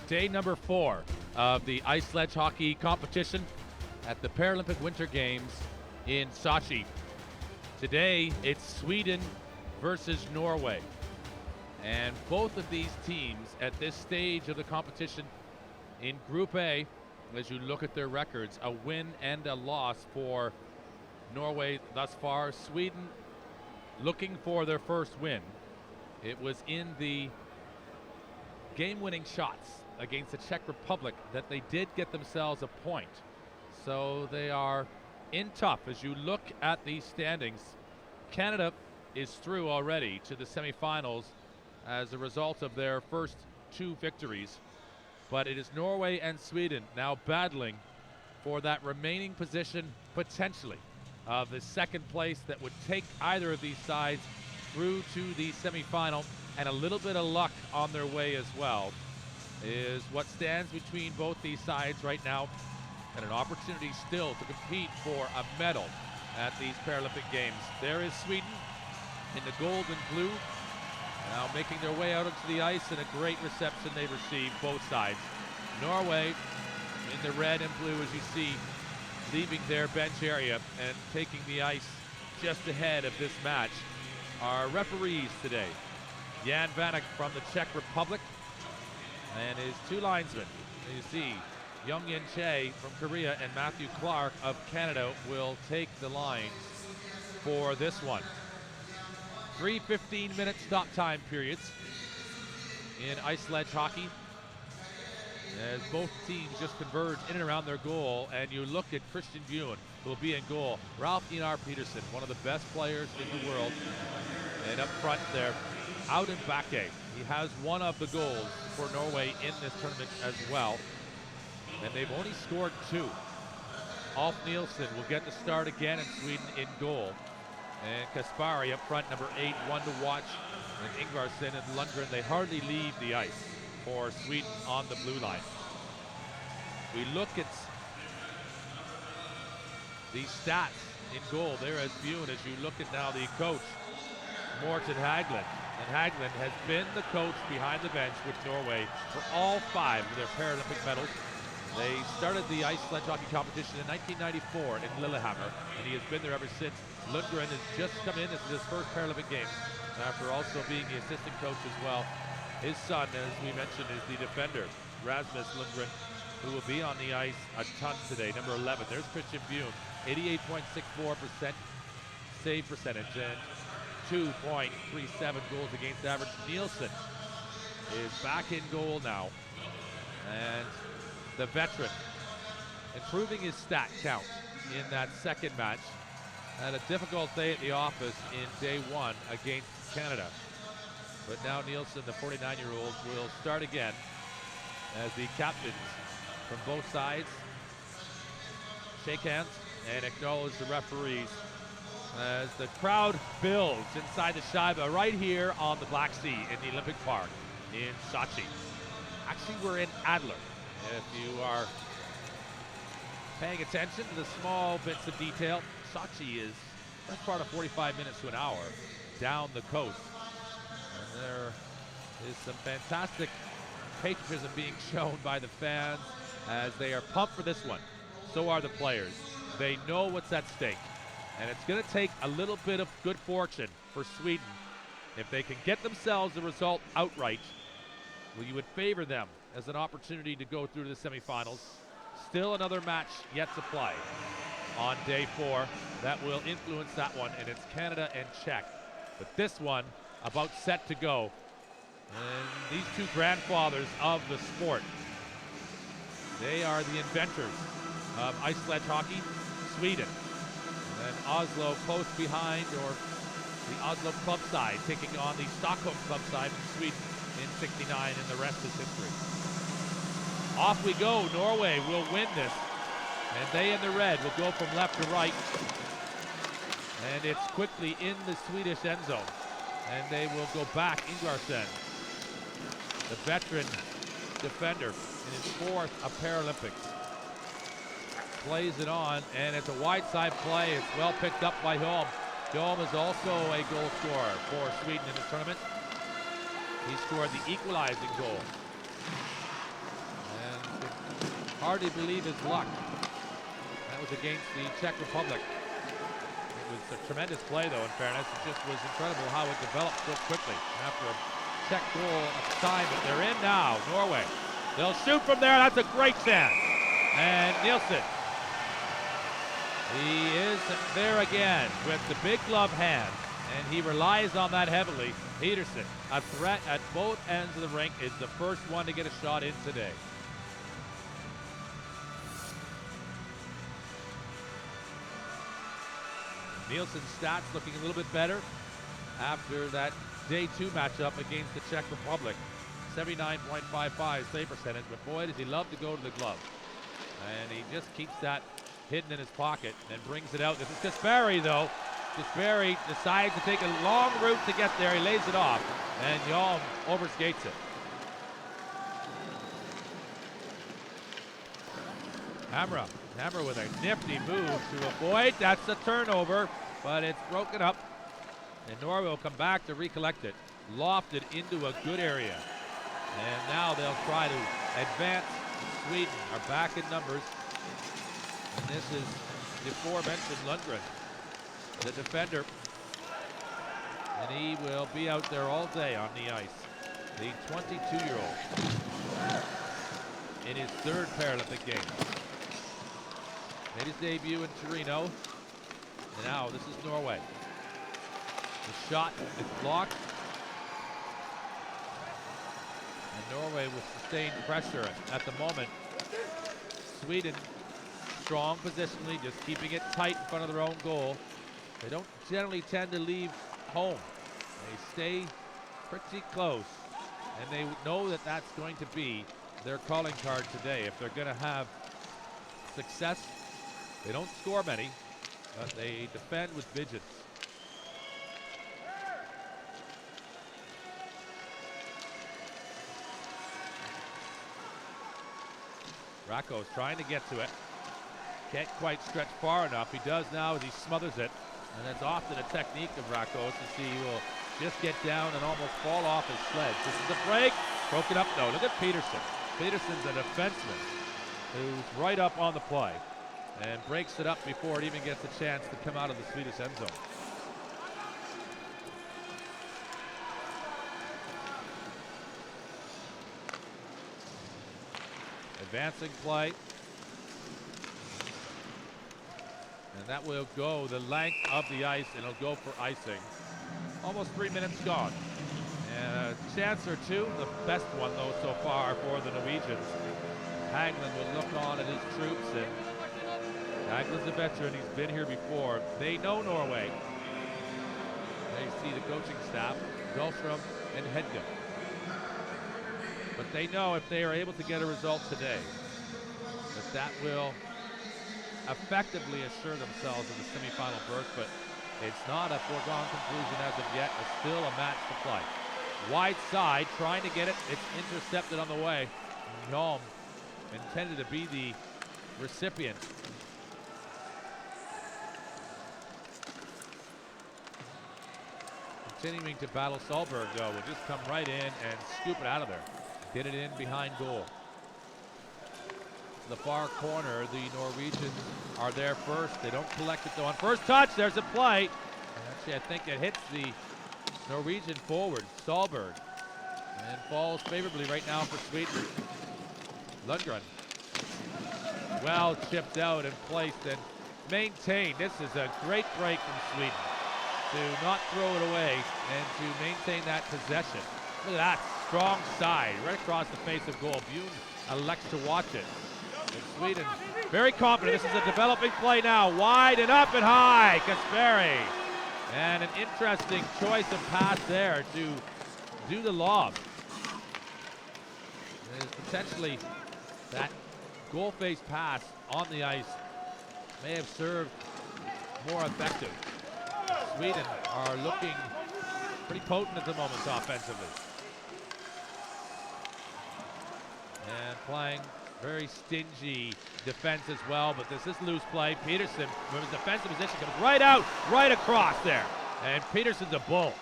day number 4 of the ice sledge hockey competition at the Paralympic Winter Games in Sochi. Today, it's Sweden versus Norway. And both of these teams at this stage of the competition in Group A, as you look at their records, a win and a loss for Norway thus far. Sweden looking for their first win. It was in the game-winning shots against the Czech Republic that they did get themselves a point. So they are in tough. As you look at these standings, Canada is through already to the semifinals as a result of their first 2 victories. But it is Norway and Sweden now battling for that remaining position, potentially, of the second place that would take either of these sides through to the semifinal, and a little bit of luck on their way as well is what stands between both these sides right now, and an opportunity still to compete for a medal at these Paralympic Games. There is Sweden in the gold and blue, now making their way out onto the ice, and a great reception they received, both sides. Norway in the red and blue, as you see, leaving their bench area and taking the ice just ahead of this match. Our referees today, Jan Vanek from the Czech Republic and his 2 linesmen. You see Young Yin Che from Korea and Matthew Clark of Canada will take the lines for this one. 3 15-minute stop time periods in ice sledge hockey as both teams just converge in and around their goal. And you look at Christian Bjorn, who will be in goal. Ralph Inar Peterson, one of the best players in the world. And up front there, Audun Bakke. He has one of the goals for Norway in this tournament as well. And they've only scored 2. Alf Nielsen will get the start again in Sweden in goal. And Kaspari up front, number 8, one to watch. And Ingvarsson and Lundgren, they hardly leave the ice for Sweden on the blue line. We look at the stats in goal. There is Bjorn, as you look at now the coach, Morten Haglund. And Haglund has been the coach behind the bench with Norway for all 5 of their Paralympic medals. They started the ice sledge hockey competition in 1994 in Lillehammer, and he has been there ever since. Lundgren has just come in. This is his first Paralympic Games, after also being the assistant coach as well. His son, as we mentioned, is the defender, Rasmus Lundgren, who will be on the ice a ton today, number 11. There's Christian Bjorn, 88.64% save percentage and 2.37 goals against average. Nielsen is back in goal now, and the veteran improving his stat count in that second match. Had a difficult day at the office in day 1 against Canada. But now Nielsen, the 49-year-old, will start again as the captains from both sides shake hands and acknowledge the referees as the crowd builds inside the Shayba right here on the Black Sea in the Olympic Park in Sochi. Actually, we're in Adler. If you are paying attention to the small bits of detail, Sochi is that's part of 45 minutes to an hour down the coast. And there is some fantastic patriotism being shown by the fans as they are pumped for this one. So are the players. They know what's at stake. And it's going to take a little bit of good fortune for Sweden. If they can get themselves the result outright, well, you would favor them as an opportunity to go through to the semifinals. Still another match yet to play on day 4. That will influence that one, and it's Canada and Czech. But this one about set to go. And these 2 grandfathers of the sport, they are the inventors of ice sledge hockey, Sweden. And Oslo close behind, or the Oslo club side taking on the Stockholm club side in Sweden in '69, and the rest is history. Off we go. Norway will win this, and they in the red will go from left to right, and it's quickly in the Swedish end zone, and they will go back. Ingvarsson, the veteran defender in his 4th of Paralympics, plays it on, and it's a wide side play. It's well picked up by Holm. Holm is also a goal scorer for Sweden in the tournament. He scored the equalizing goal hardly believe his luck. That was against the Czech Republic. It was a tremendous play, though, in fairness. It just was incredible how it developed so quickly after a Czech goal at the time. But they're in now, Norway. They'll shoot from there. That's a great chance. And Nielsen. He is there again with the big glove hand, and he relies on that heavily. Peterson, a threat at both ends of the rink, is the first one to get a shot in today. Nielsen's stats looking a little bit better after that day 2 matchup against the Czech Republic. 79.55 save percentage, but boy, does he love to go to the glove. And he just keeps that hidden in his pocket and brings it out. This is Kasperi, though. Kasperi decides to take a long route to get there. He lays it off, and Yalm overskates it. Hammer with a nifty move to avoid. That's a turnover, but it's broken up. And Norway will come back to recollect it. Lofted into a good area. And now they'll try to advance. Sweden are back in numbers. And this is the aforementioned Lundgren, the defender. And he will be out there all day on the ice. The 22-year-old in his 3rd Paralympic Games. Made his debut in Torino. And now this is Norway. The shot is blocked. And Norway with sustained pressure at the moment. Sweden strong positionally, just keeping it tight in front of their own goal. They don't generally tend to leave home. They stay pretty close. And they know that that's going to be their calling card today. If they're going to have success, they don't score many, but they defend with vigilance. Rakos trying to get to it. Can't quite stretch far enough. He does now as he smothers it. And that's often a technique of Rakos to see he will just get down and almost fall off his sledge. This is a break. Broken up though. Look at Peterson. Peterson's a defenseman who's right up on the play and breaks it up before it even gets a chance to come out of the Swedish end zone. Advancing play. And that will go the length of the ice, and it'll go for icing. Almost 3 minutes gone. And a chance or two, the best one though so far for the Norwegians. Hagelin will look on at his troops, and Hagelin's a veteran, he's been here before. They know Norway. They see the coaching staff, Dahlstrom and Hedge. But they know if they are able to get a result today, that will effectively assure themselves in the semifinal berth, but it's not a foregone conclusion as of yet. It's still a match to play. Wide side, trying to get it. It's intercepted on the way. Yalm intended to be the recipient. Continuing to battle Solberg, though, will just come right in and scoop it out of there. Get it in behind goal. The far corner, the Norwegians are there first. They don't collect it though on first touch. There's a play. Actually, I think it hits the Norwegian forward, Solberg, and falls favorably right now for Sweden. Lundgren, well chipped out and placed and maintained. This is a great break from Sweden to not throw it away and to maintain that possession. Look at that strong side right across the face of goal. Bune elects to watch it. And Sweden very confident. This is a developing play now. Wide and up and high. Kasperi. And an interesting choice of pass there to do the lob. There's potentially that goal face pass on the ice may have served more effective. Sweden are looking pretty potent at the moment offensively. And playing very stingy defense as well, but this is loose play. Peterson, from his defensive position, comes right out, right across there. And Peterson's a bull.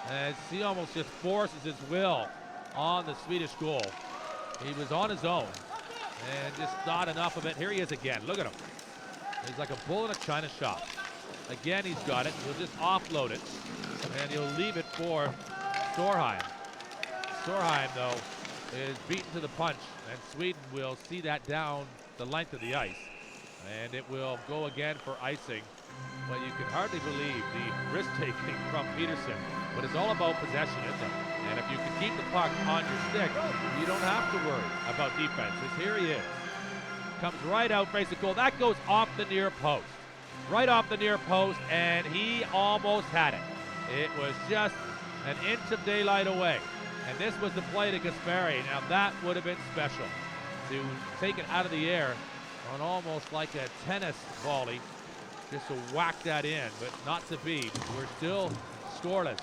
As he almost just forces his will on the Swedish goal. He was on his own. And just not enough of it. Here he is again. Look at him. He's like a bull in a china shop. Again, he's got it. He'll just offload it. And he'll leave it for Storheim. Storheim, though, is beaten to the punch. And Sweden will see that down the length of the ice. And it will go again for icing. But you can hardly believe the risk-taking from Peterson. But it's all about possession, isn't it? And if you can keep the puck on your stick, you don't have to worry about defenses. Here he is. Comes right out, faces goal. That goes off the near post. Right off the near post, and he almost had it. It was just an inch of daylight away. And this was the play to Kasperi. Now that would have been special. To take it out of the air on almost like a tennis volley. Just to whack that in, but not to be. We're still scoreless.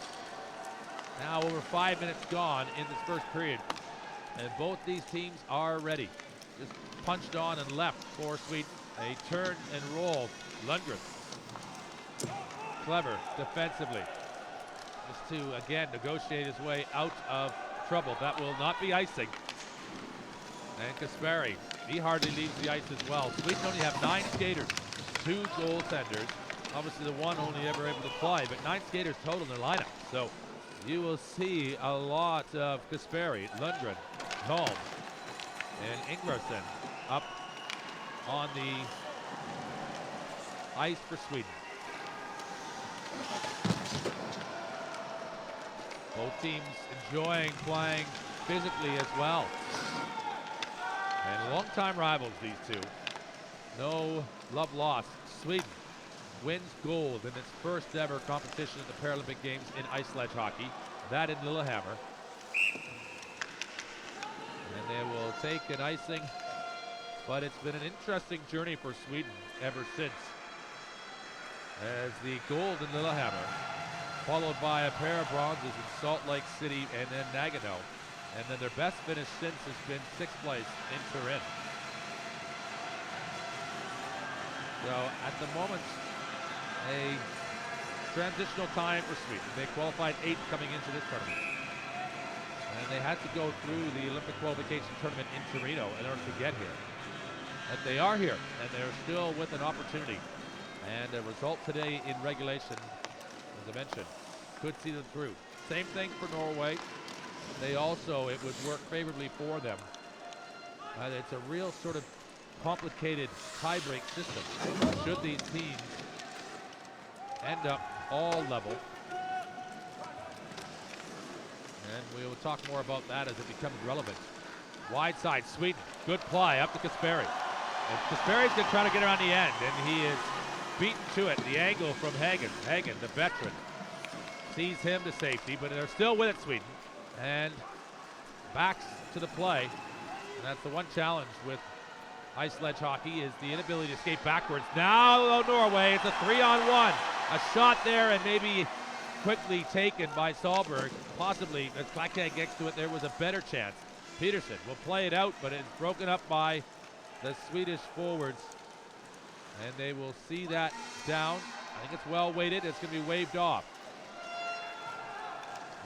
Now over 5 minutes gone in this first period. And both these teams are ready. Just punched on and left for Sweden. A turn and roll. Lundgren. Clever defensively. Just to, again, negotiate his way out of trouble. That will not be icing. And Kasperi, he hardly leaves the ice as well. Sweden only have 9 skaters. 2 goaltenders. Obviously the one only ever able to play, but 9 skaters total in their lineup. So you will see a lot of Kasperi, Lundgren, Holm, and Ingvarsson up on the ice for Sweden. Both teams enjoying playing physically as well. And longtime rivals, these two. No love lost. Sweden wins gold in its first ever competition at the Paralympic Games in ice sledge hockey. That in Lillehammer. And they will take an icing, but it's been an interesting journey for Sweden ever since. As the gold in Lillehammer, followed by a pair of bronzes in Salt Lake City and then Nagano. And then their best finish since has been 6th place in Turin. So at the moment, a transitional time for Sweden. They qualified 8th coming into this tournament. And they had to go through the Olympic qualification tournament in Torino in order to get here. But they are here, and they're still with an opportunity. And a result today in regulation, as I mentioned, could see them through. Same thing for Norway. They also, it would work favorably for them. It's a real sort of complicated tie-break system. Should these teams end up all level. And we will talk more about that as it becomes relevant. Wide side, Sweden, good play up to Kasperi. And Kasperi's going to try to get around the end, and he is beaten to it. The angle from Hagen. Hagen, the veteran, sees him to safety, but they're still with it, Sweden. And backs to the play. And that's the one challenge with ice sledge hockey is the inability to skate backwards. Now Norway, it's a 3-on-1. A shot there and maybe quickly taken by Sahlberg. Possibly, as Klacke gets to it, there was a better chance. Peterson will play it out, but it's broken up by the Swedish forwards. And they will see that down. I think it's well weighted. It's going to be waved off.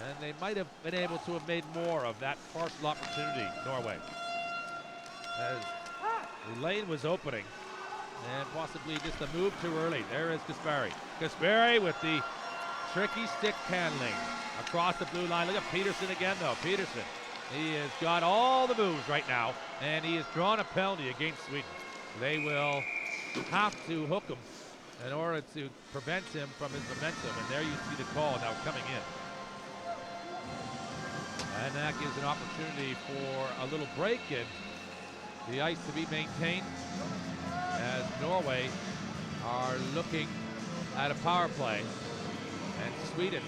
And they might have been able to have made more of that partial opportunity, Norway. As the lane was opening, and possibly just a move too early. There is Kasperi. Kasperi with the tricky stick handling across the blue line. Look at Peterson again, though. Peterson, he has got all the moves right now, and he has drawn a penalty against Sweden. They will have to hook him in order to prevent him from his momentum, and there you see the call now coming in. And that gives an opportunity for a little break in the ice to be maintained as Norway are looking at a power play. And Sweden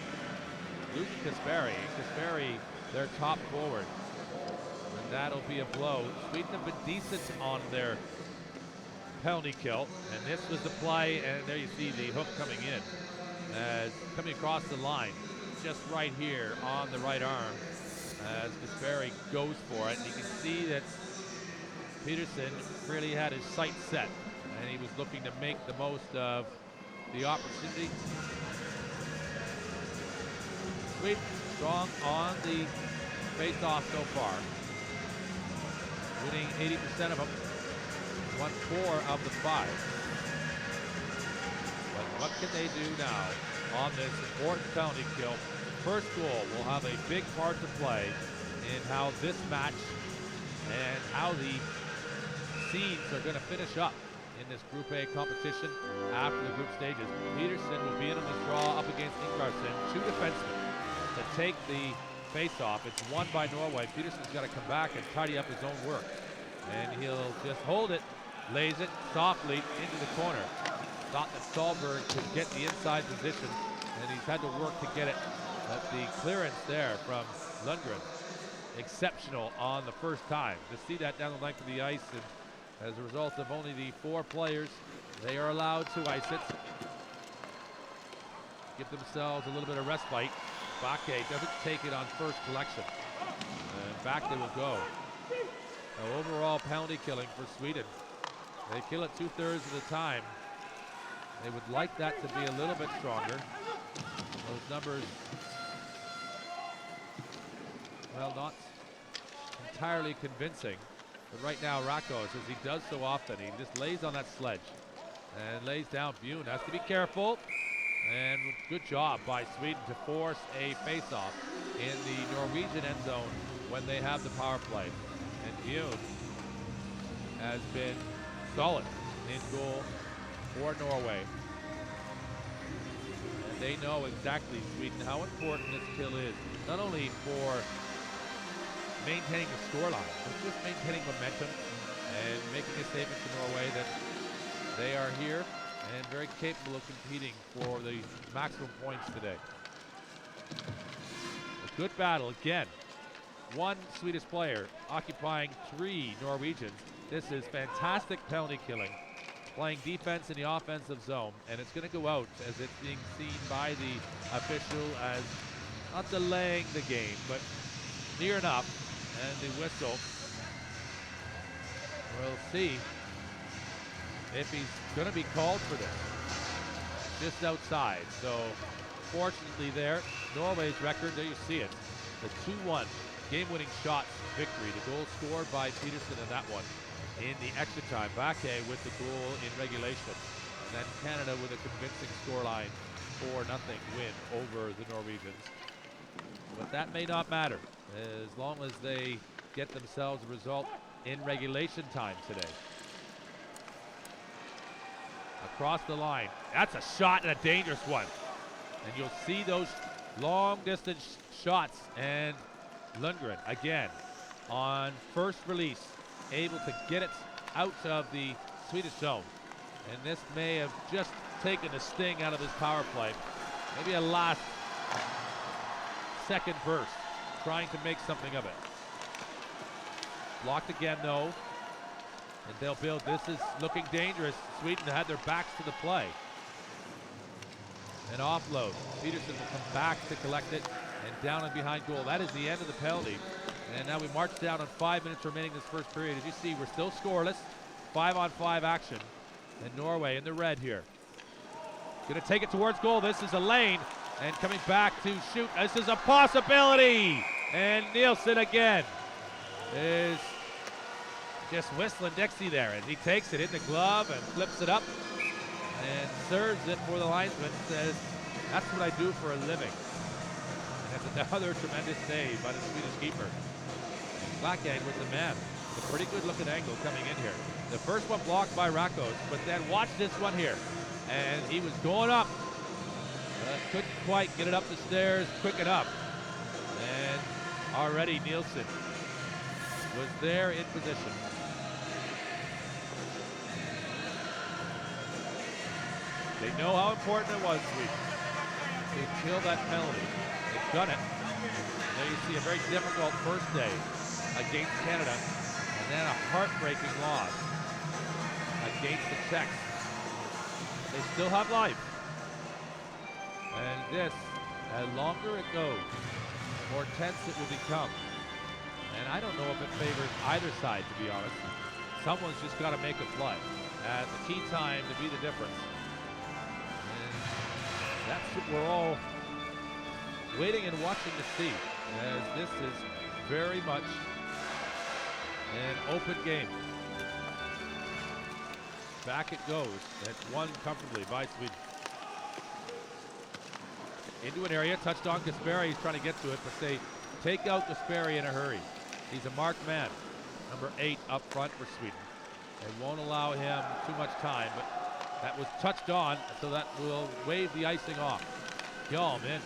losing Kasperi. Kasperi, their top forward. And that'll be a blow. Sweden have been decent on their penalty kill. And this was the play, and there you see the hook coming in. As coming across the line, just right here on the right arm. As Kasperi goes for it, and you can see that Peterson really had his sights set, and he was looking to make the most of the opportunity. Sweden strong on the face-off so far. winning 80% of them. Won 4 of the 5. But what can they do now on this important penalty kill? First goal will have a big part to play in how this match and how the seeds are going to finish up in this Group A competition after the group stages. Peterson will be in on this draw up against Ingvarsson. 2 defensemen to take the face-off. It's won by Norway. Peterson's got to come back and tidy up his own work. And he'll just hold it, lays it softly into the corner. Thought that Sahlberg could get the inside position, and he's had to work to get it. But the clearance there from Lundgren, exceptional on the first time. To see that down the length of the ice, and as a result of only the 4 players, they are allowed to ice it. Give themselves a little bit of respite. Bakke doesn't take it on first collection. And back they will go. Now, overall penalty killing for Sweden. They kill it 2/3 of the time. They would like that to be a little bit stronger. Those numbers, well, not entirely convincing. But right now, Rakos, as he does so often, he just lays on that sledge and lays down. Bjorn has to be careful. And good job by Sweden to force a face-off in the Norwegian end zone when they have the power play. And Bjorn has been solid in goal for Norway. And they know exactly, Sweden, how important this kill is, not only for maintaining the scoreline, but just maintaining momentum and making a statement to Norway that they are here and very capable of competing for the maximum points today. A good battle again. 1 Swedish player occupying 3 Norwegians. This is fantastic penalty killing, playing defense in the offensive zone, and it's going to go out as it's being seen by the official as not delaying the game, but near enough. And the whistle, we'll see if he's going to be called for this. Just outside. So fortunately there, Norway's record, there you see it. The 2-1 game-winning shots victory. The goal scored by Peterson in that one in the extra time. Bakke with the goal in regulation. And then Canada with a convincing scoreline 4-0 win over the Norwegians. But that may not matter as long as they get themselves a result in regulation time today. Across the line. That's a shot and a dangerous one. And you'll see those long distance shots, and Lundgren again on first release able to get it out of the Swedish zone. And this may have just taken the sting out of his power play. Maybe a last second burst, trying to make something of it. Blocked again though. And they'll build. This is looking dangerous. Sweden had their backs to the play. An offload. Peterson will come back to collect it, and down and behind goal. That is the end of the penalty. And now we march down on 5 minutes remaining this first period. As you see, we're still scoreless. 5-on-5 action. And Norway in the red here. Gonna take it towards goal. This is a lane. And coming back to shoot. This is a possibility. And Nielsen again is just whistling Dixie there, and he takes it in the glove and flips it up and serves it for the linesman. Says, that's what I do for a living. And that's another tremendous save by the Swedish keeper. Bakke was the man. A pretty good looking angle coming in here. The first one blocked by Rakos, but then watch this one here. And he was going up. Couldn't quite get it up the stairs quick enough. And already Nielsen was there in position. They know how important it was, Sweden, to kill that penalty. They've done it. Now you see a very difficult first day against Canada, and then a heartbreaking loss against the Czechs. They still have life. And this, the longer it goes, the more tense it will become. And I don't know if it favors either side, to be honest. Someone's just got to make a play at the key time to be the difference. That's what we're all waiting and watching to see, as this is very much An open game. Back it goes. It's won comfortably by Sweden. Into an area, touched on Kasperi. He's trying to get to it, but they take out Kasperi in a hurry. He's a marked man, number 8 up front for Sweden. They won't allow him too much time, but that was touched on, so that will wave the icing off. Hjelm in.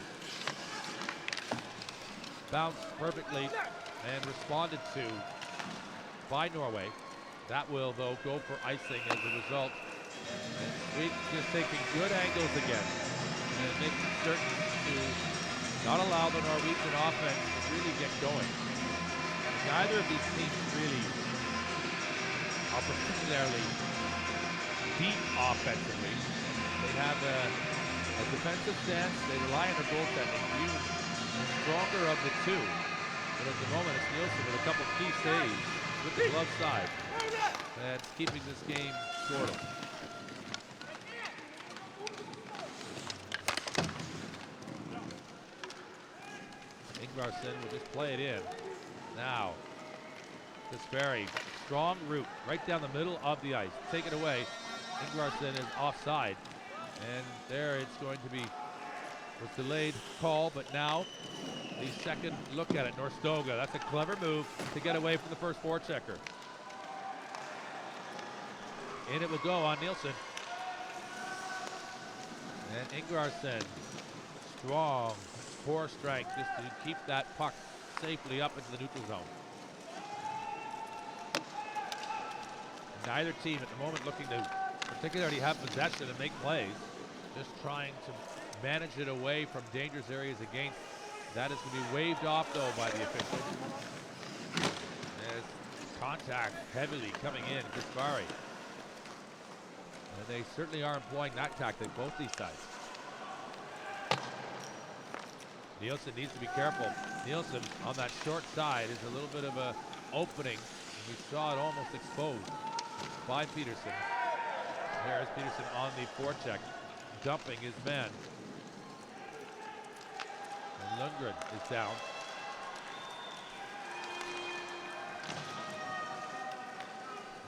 Bounced perfectly and responded to by Norway. That will, though, go for icing as a result. And Sweden just taking good angles again and making certain to not allow the Norwegian offense to really get going. Neither of these teams really are particularly deep offensively. They have a defensive stance. They rely on their goaltending. View stronger of the two. But at the moment, it's Nielsen with a couple key saves with the glove side. That's keeping this game short. Ingvarsson will just play it in. Now, Kasperi, strong route right down the middle of the ice. Take it away. Ingvarsson is offside. And there it's going to be a delayed call, but now the second look at it. Norstoga, that's a clever move to get away from the first forechecker. In it will go on Nielsen. And Ingvarsson, strong core strength just to keep that puck safely up into the neutral zone. Neither team at the moment looking to particularly have possession and make plays. Just trying to manage it away from dangerous areas against. That is going to be waved off, though, by the officials. As contact heavily coming in, Kasperi. And they certainly are employing that tactic, both these sides. Nielsen needs to be careful. Nielsen on that short side is a little bit of a opening. We saw it almost exposed by Peterson. There's Peterson on the forecheck, dumping his man. And Lundgren is down.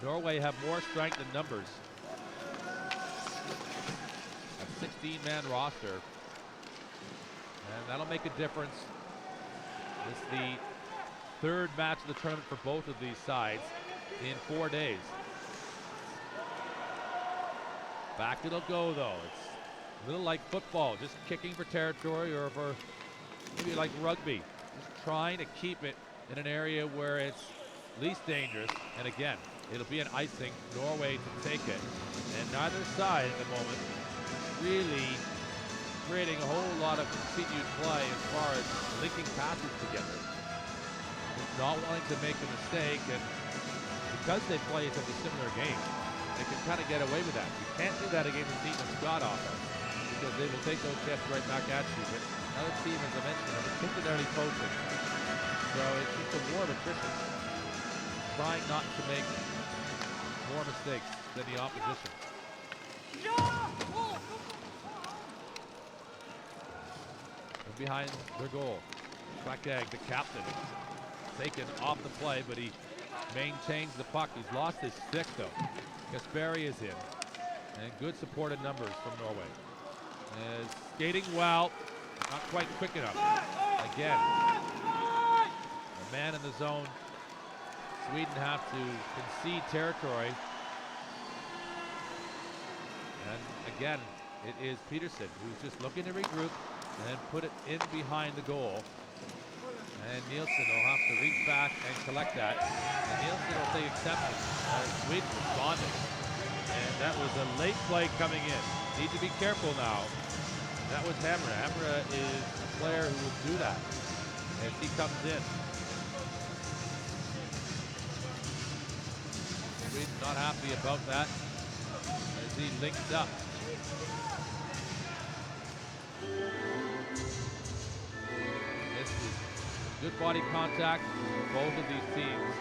Norway have more strength in numbers. A 16-man roster. And that'll make a difference. This is the third match of the tournament for both of these sides in 4 days. Back it'll go, though. It's a little like football, just kicking for territory, or for maybe like rugby. Just trying to keep it in an area where it's least dangerous. And again, it'll be an icing. Norway to take it. And neither side at the moment really creating a whole lot of continued play as far as linking passes together. Just not wanting to make a mistake, and because they play such a similar game, they can kind of get away with that. You can't do that against a team that's got offense, because they will take those shots right back at you. But another team, as I mentioned, are particularly potent. So it's just a war of attrition, trying not to make more mistakes than the opposition. Behind their goal. Klakeg, the captain, taken off the play, but he maintains the puck. He's lost his stick, though. Kasperi is in. And good supported numbers from Norway. Skating well, not quite quick enough. Again, a man in the zone. Sweden have to concede territory. And again, it is Peterson who's just looking to regroup and put it in behind the goal. And Nielsen will have to reach back and collect that. And Nielsen will take exception as Sweden responded. And that was a late play coming in. Need to be careful now. That was Hamra. Hamra is a player who will do that as he comes in. Sweden not happy about that as he links up. Good body contact for both of these teams.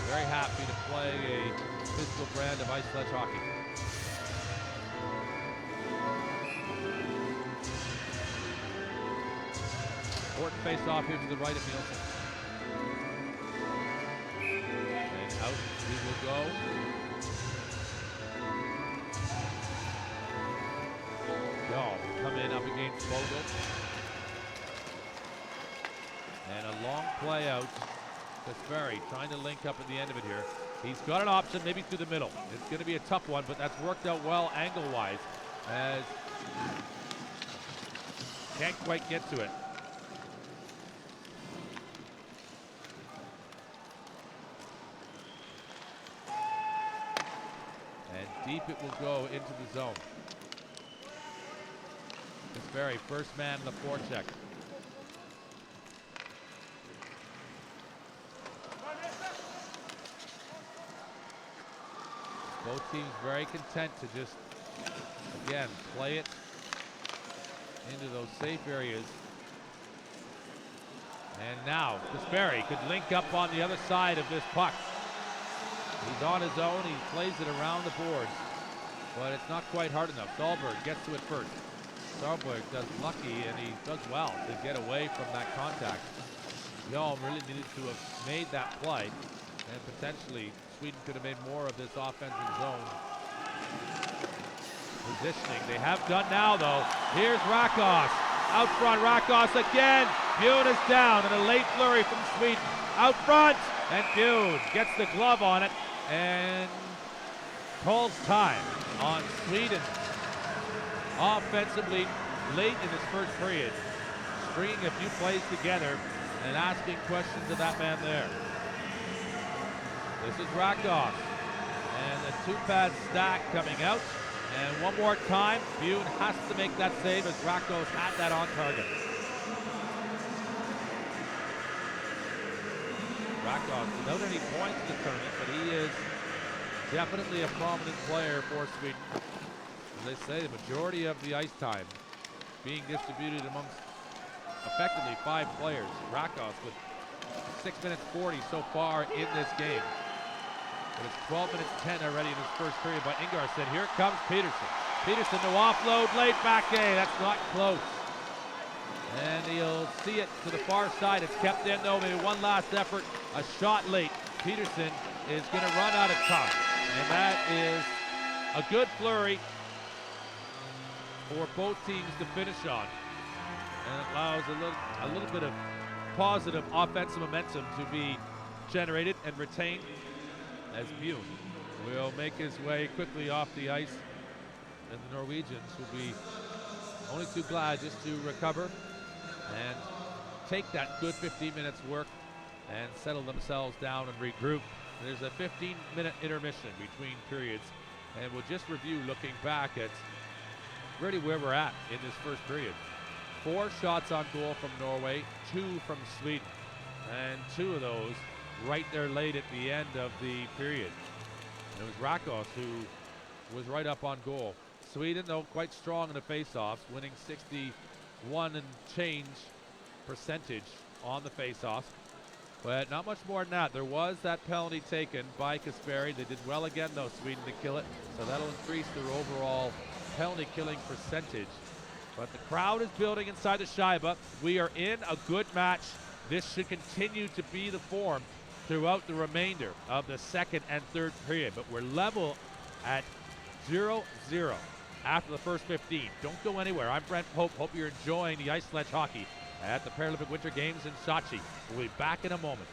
Very happy to play a physical brand of ice sledge hockey. Important face-off here to the right of Nielsen. And out He will go. Come in up against Vogel. And a long play out. Kasperi trying to link up at the end of it here. He's got an option maybe through the middle. It's going to be a tough one, but that's worked out well angle-wise. As can't quite get to it. And deep it will go into the zone. Kasperi, first man in the forecheck. Both teams very content to just, again, play it into those safe areas. And now, Kasperi could link up on the other side of this puck. He's on his own, he plays it around the boards, but it's not quite hard enough. Dahlberg gets to it first. Dahlberg does lucky, and he does well to get away from that contact. Yom really needed to have made that play, and potentially Sweden could have made more of this offensive zone positioning. They have done now, though. Here's Rakos. Out front, Rakos again. Bjorn is down, and a late flurry from Sweden. Out front, and Bjorn gets the glove on it, and calls time on Sweden. Offensively, late in this first period, stringing a few plays together and asking questions of that man there. This is Rakos, and the two-pad stack coming out. And one more time, Bjorn has to make that save as Rakos had that on target. Rakos without any points in the tournament, but he is definitely a prominent player for Sweden. As they say, the majority of the ice time being distributed amongst effectively 5 players. Rakos with 6 minutes 40 so far in this game. But it's 12 minutes 10 already in his first period by Ingarsson. Here comes Peterson. Peterson to offload late back A. That's not close. And he'll see it to the far side. It's kept in though. Maybe one last effort. A shot late. Peterson is going to run out of time. And that is a good flurry for both teams to finish on. And it allows a little bit of positive offensive momentum to be generated and retained, as Bjorn will make his way quickly off the ice, and the Norwegians will be only too glad just to recover and take that good 15 minutes work and settle themselves down and regroup. There's a 15-minute intermission between periods, and we'll just review looking back at really where we're at in this first period. 4 shots on goal from Norway, 2 from Sweden, and 2 of those right there late at the end of the period. And it was Rakos who was right up on goal. Sweden, though, quite strong in the face-offs, winning 61 and change percentage on the face-offs. But not much more than that. There was that penalty taken by Kasperi. They did well again, though, Sweden, to kill it. So that'll increase their overall penalty killing percentage. But the crowd is building inside the Shayba. We are in a good match. This should continue to be the form throughout the remainder of the second and third period. But we're level at 0-0 after the first 15. Don't go anywhere. I'm Brent Pope. Hope you're enjoying the ice sledge hockey at the Paralympic Winter Games in Sochi. We'll be back in a moment.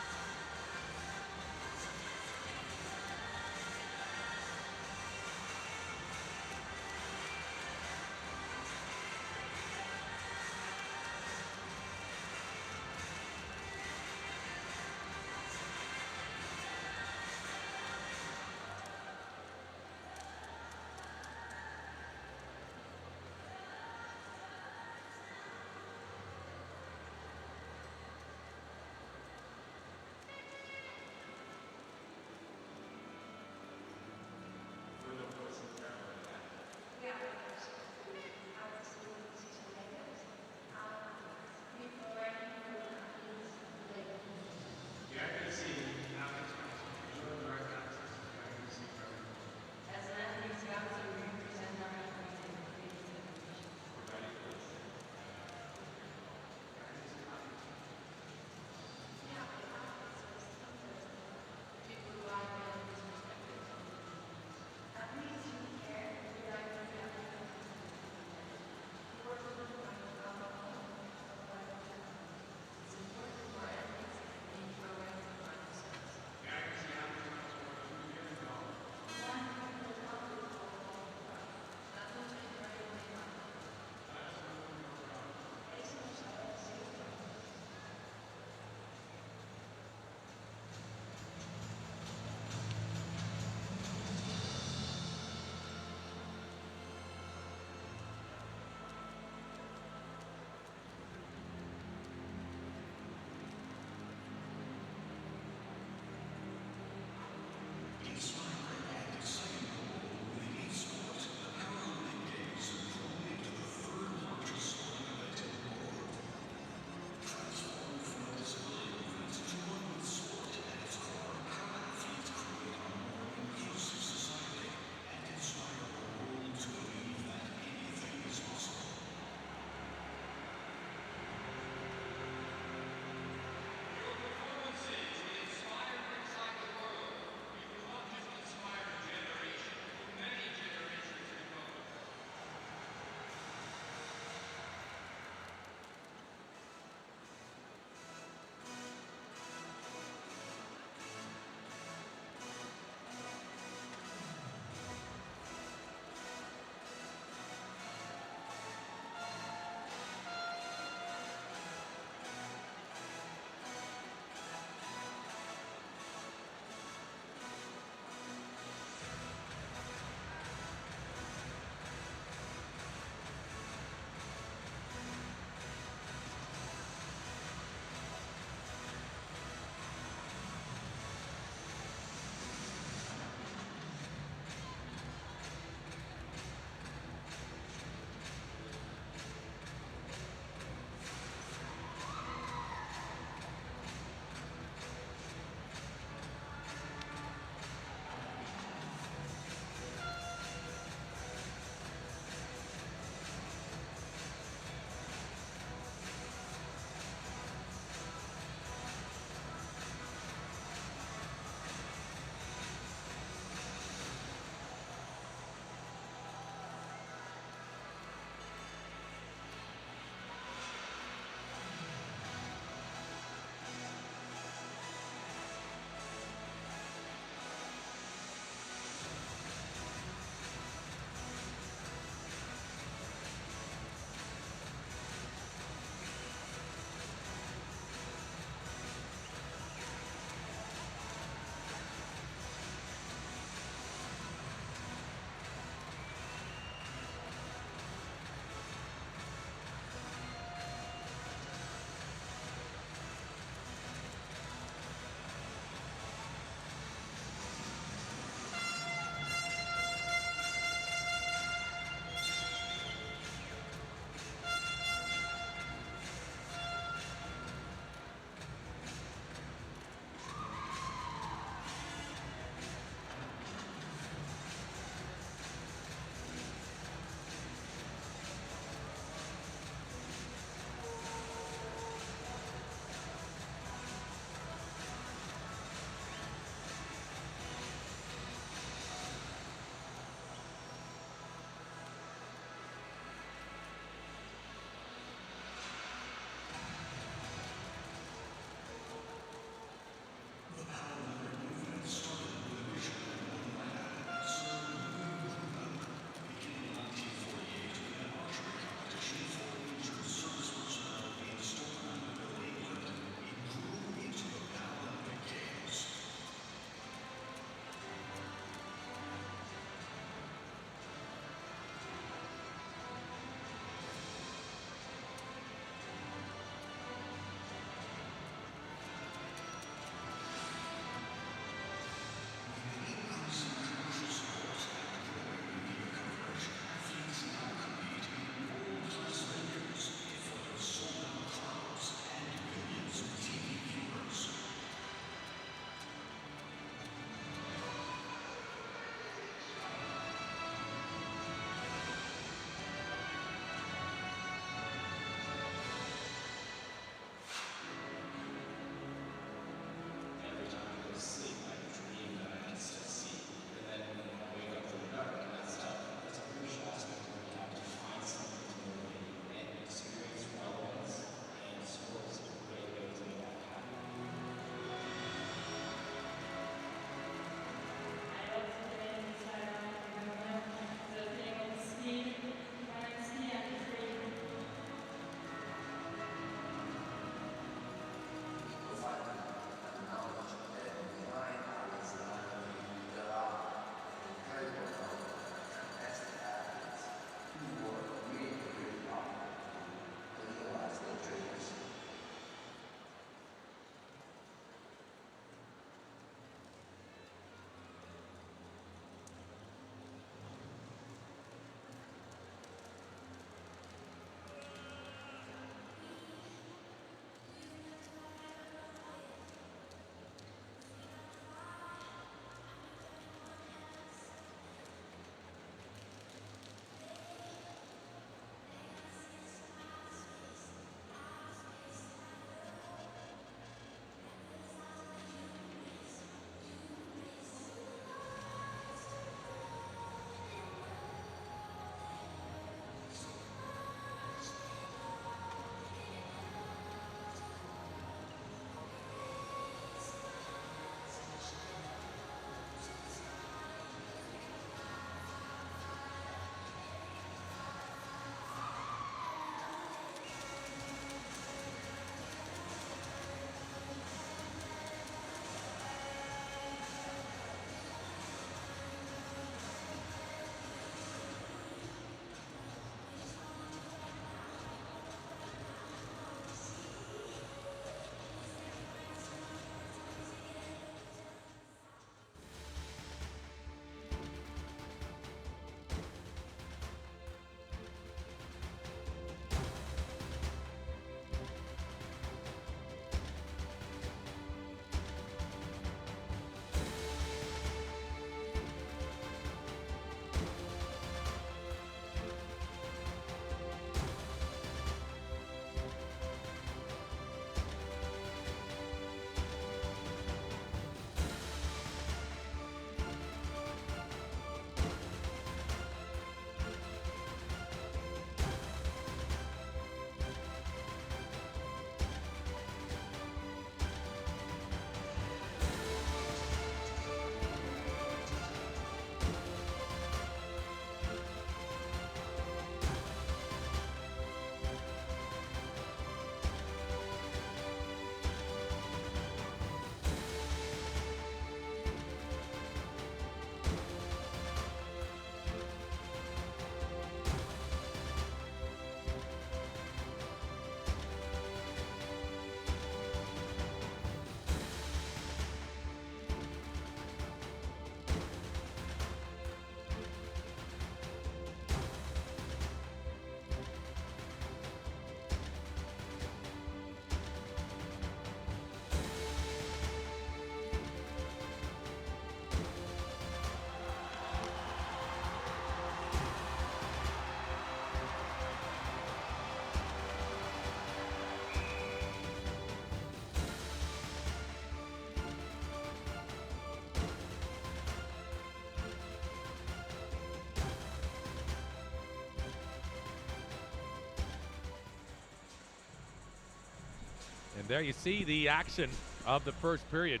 And there you see the action of the first period.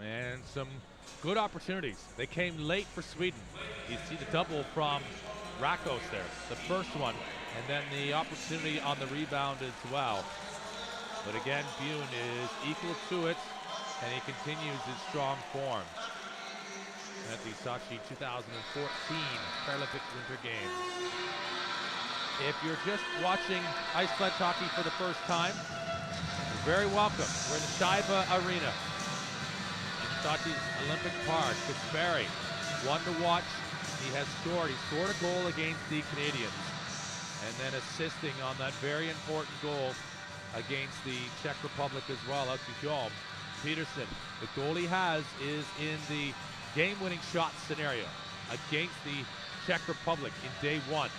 And some good opportunities. They came late for Sweden. You see the double from Rakos there, the first one, and then the opportunity on the rebound as well. But again, Bune is equal to it, and he continues his strong form at the Sochi 2014 Paralympic Winter Games. If you're just watching ice sledge hockey for the first time, you're very welcome. We're in the Shayba Arena in Sochi's Olympic Park. Kasperi, one to watch. He has scored. He scored a goal against the Canadians, and then assisting on that very important goal against the Czech Republic as well, outshooting Peterson. The goal he has is in the game-winning shot scenario against the Czech Republic in day one.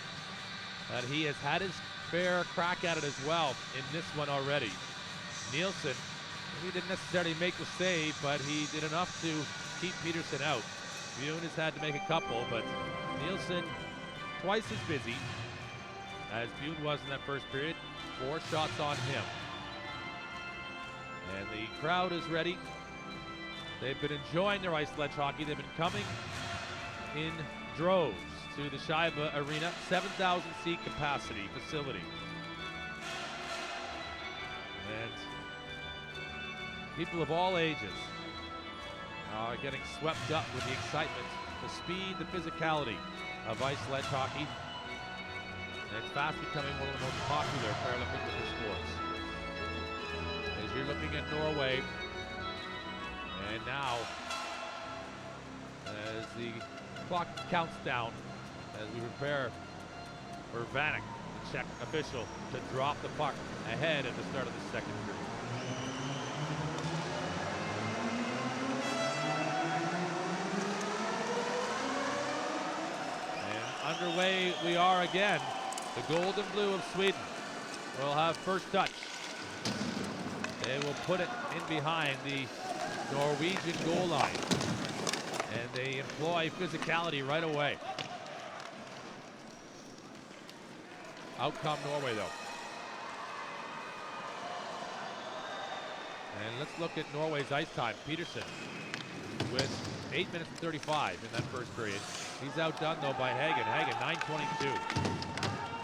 And he has had his fair crack at it as well in this one already. Nielsen, he didn't necessarily make the save, but he did enough to keep Peterson out. Bune has had to make a couple, but Nielsen twice as busy as Bune was in that first period. 4 shots on him. And the crowd is ready. They've been enjoying their ice sledge hockey. They've been coming in droves to the Shayba Arena, 7,000 seat capacity facility. And people of all ages are getting swept up with the excitement, the speed, the physicality of ice sledge hockey. And it's fast becoming one of the most popular Paralympic winter sports. As you're looking at Norway, and now, as the clock counts down, as we prepare for Vanek, the Czech official, to drop the puck ahead at the start of the second period. And underway we are again. The gold and blue of Sweden will have first touch. They will put it in behind the Norwegian goal line. And they employ physicality right away. Out come Norway though. And let's look at Norway's ice time. Peterson with 8 minutes and 35 in that first period. He's outdone though by Hagen. Hagen 9:22.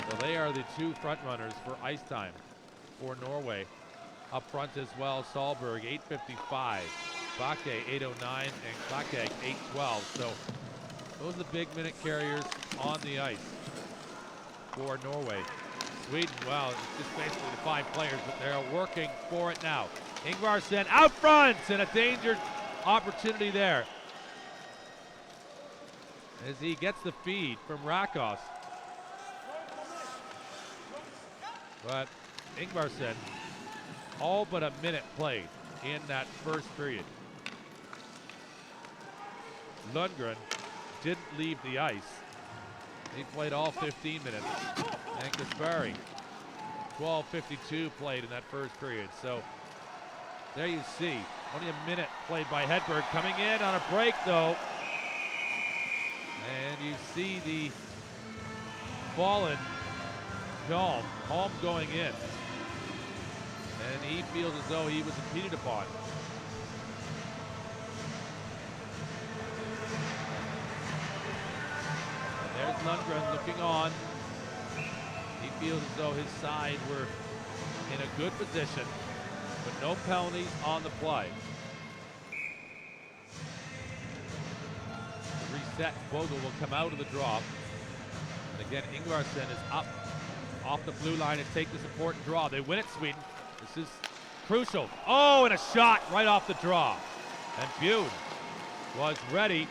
So they are the two front runners for ice time for Norway. Up front as well, Solberg 8:55, Bake 8:09, and Klake 8:12. So those are the big minute carriers on the ice for Norway. Sweden, well, it's just basically the 5 players, but they're working for it now. Ingvarsson out front, and a danger opportunity there as he gets the feed from Rakos. But Ingvarsson, all but a minute played in that first period. Lundgren didn't leave the ice. He played all 15 minutes. And Kasperi, 12:52 played in that first period. So there you see, only a minute played by Hedberg. Coming in on a break though. And you see the fallen Holm going in. And he feels as though he was impeded upon. And there's Lundgren looking on. He feels as though his side were in a good position, but no penalties on the play. The reset, Vogel will come out of the drop. And again, Ingvarsson is up off the blue line and take this important draw. They win it, Sweden. This is crucial. Oh, and a shot right off the draw. And Bune was ready.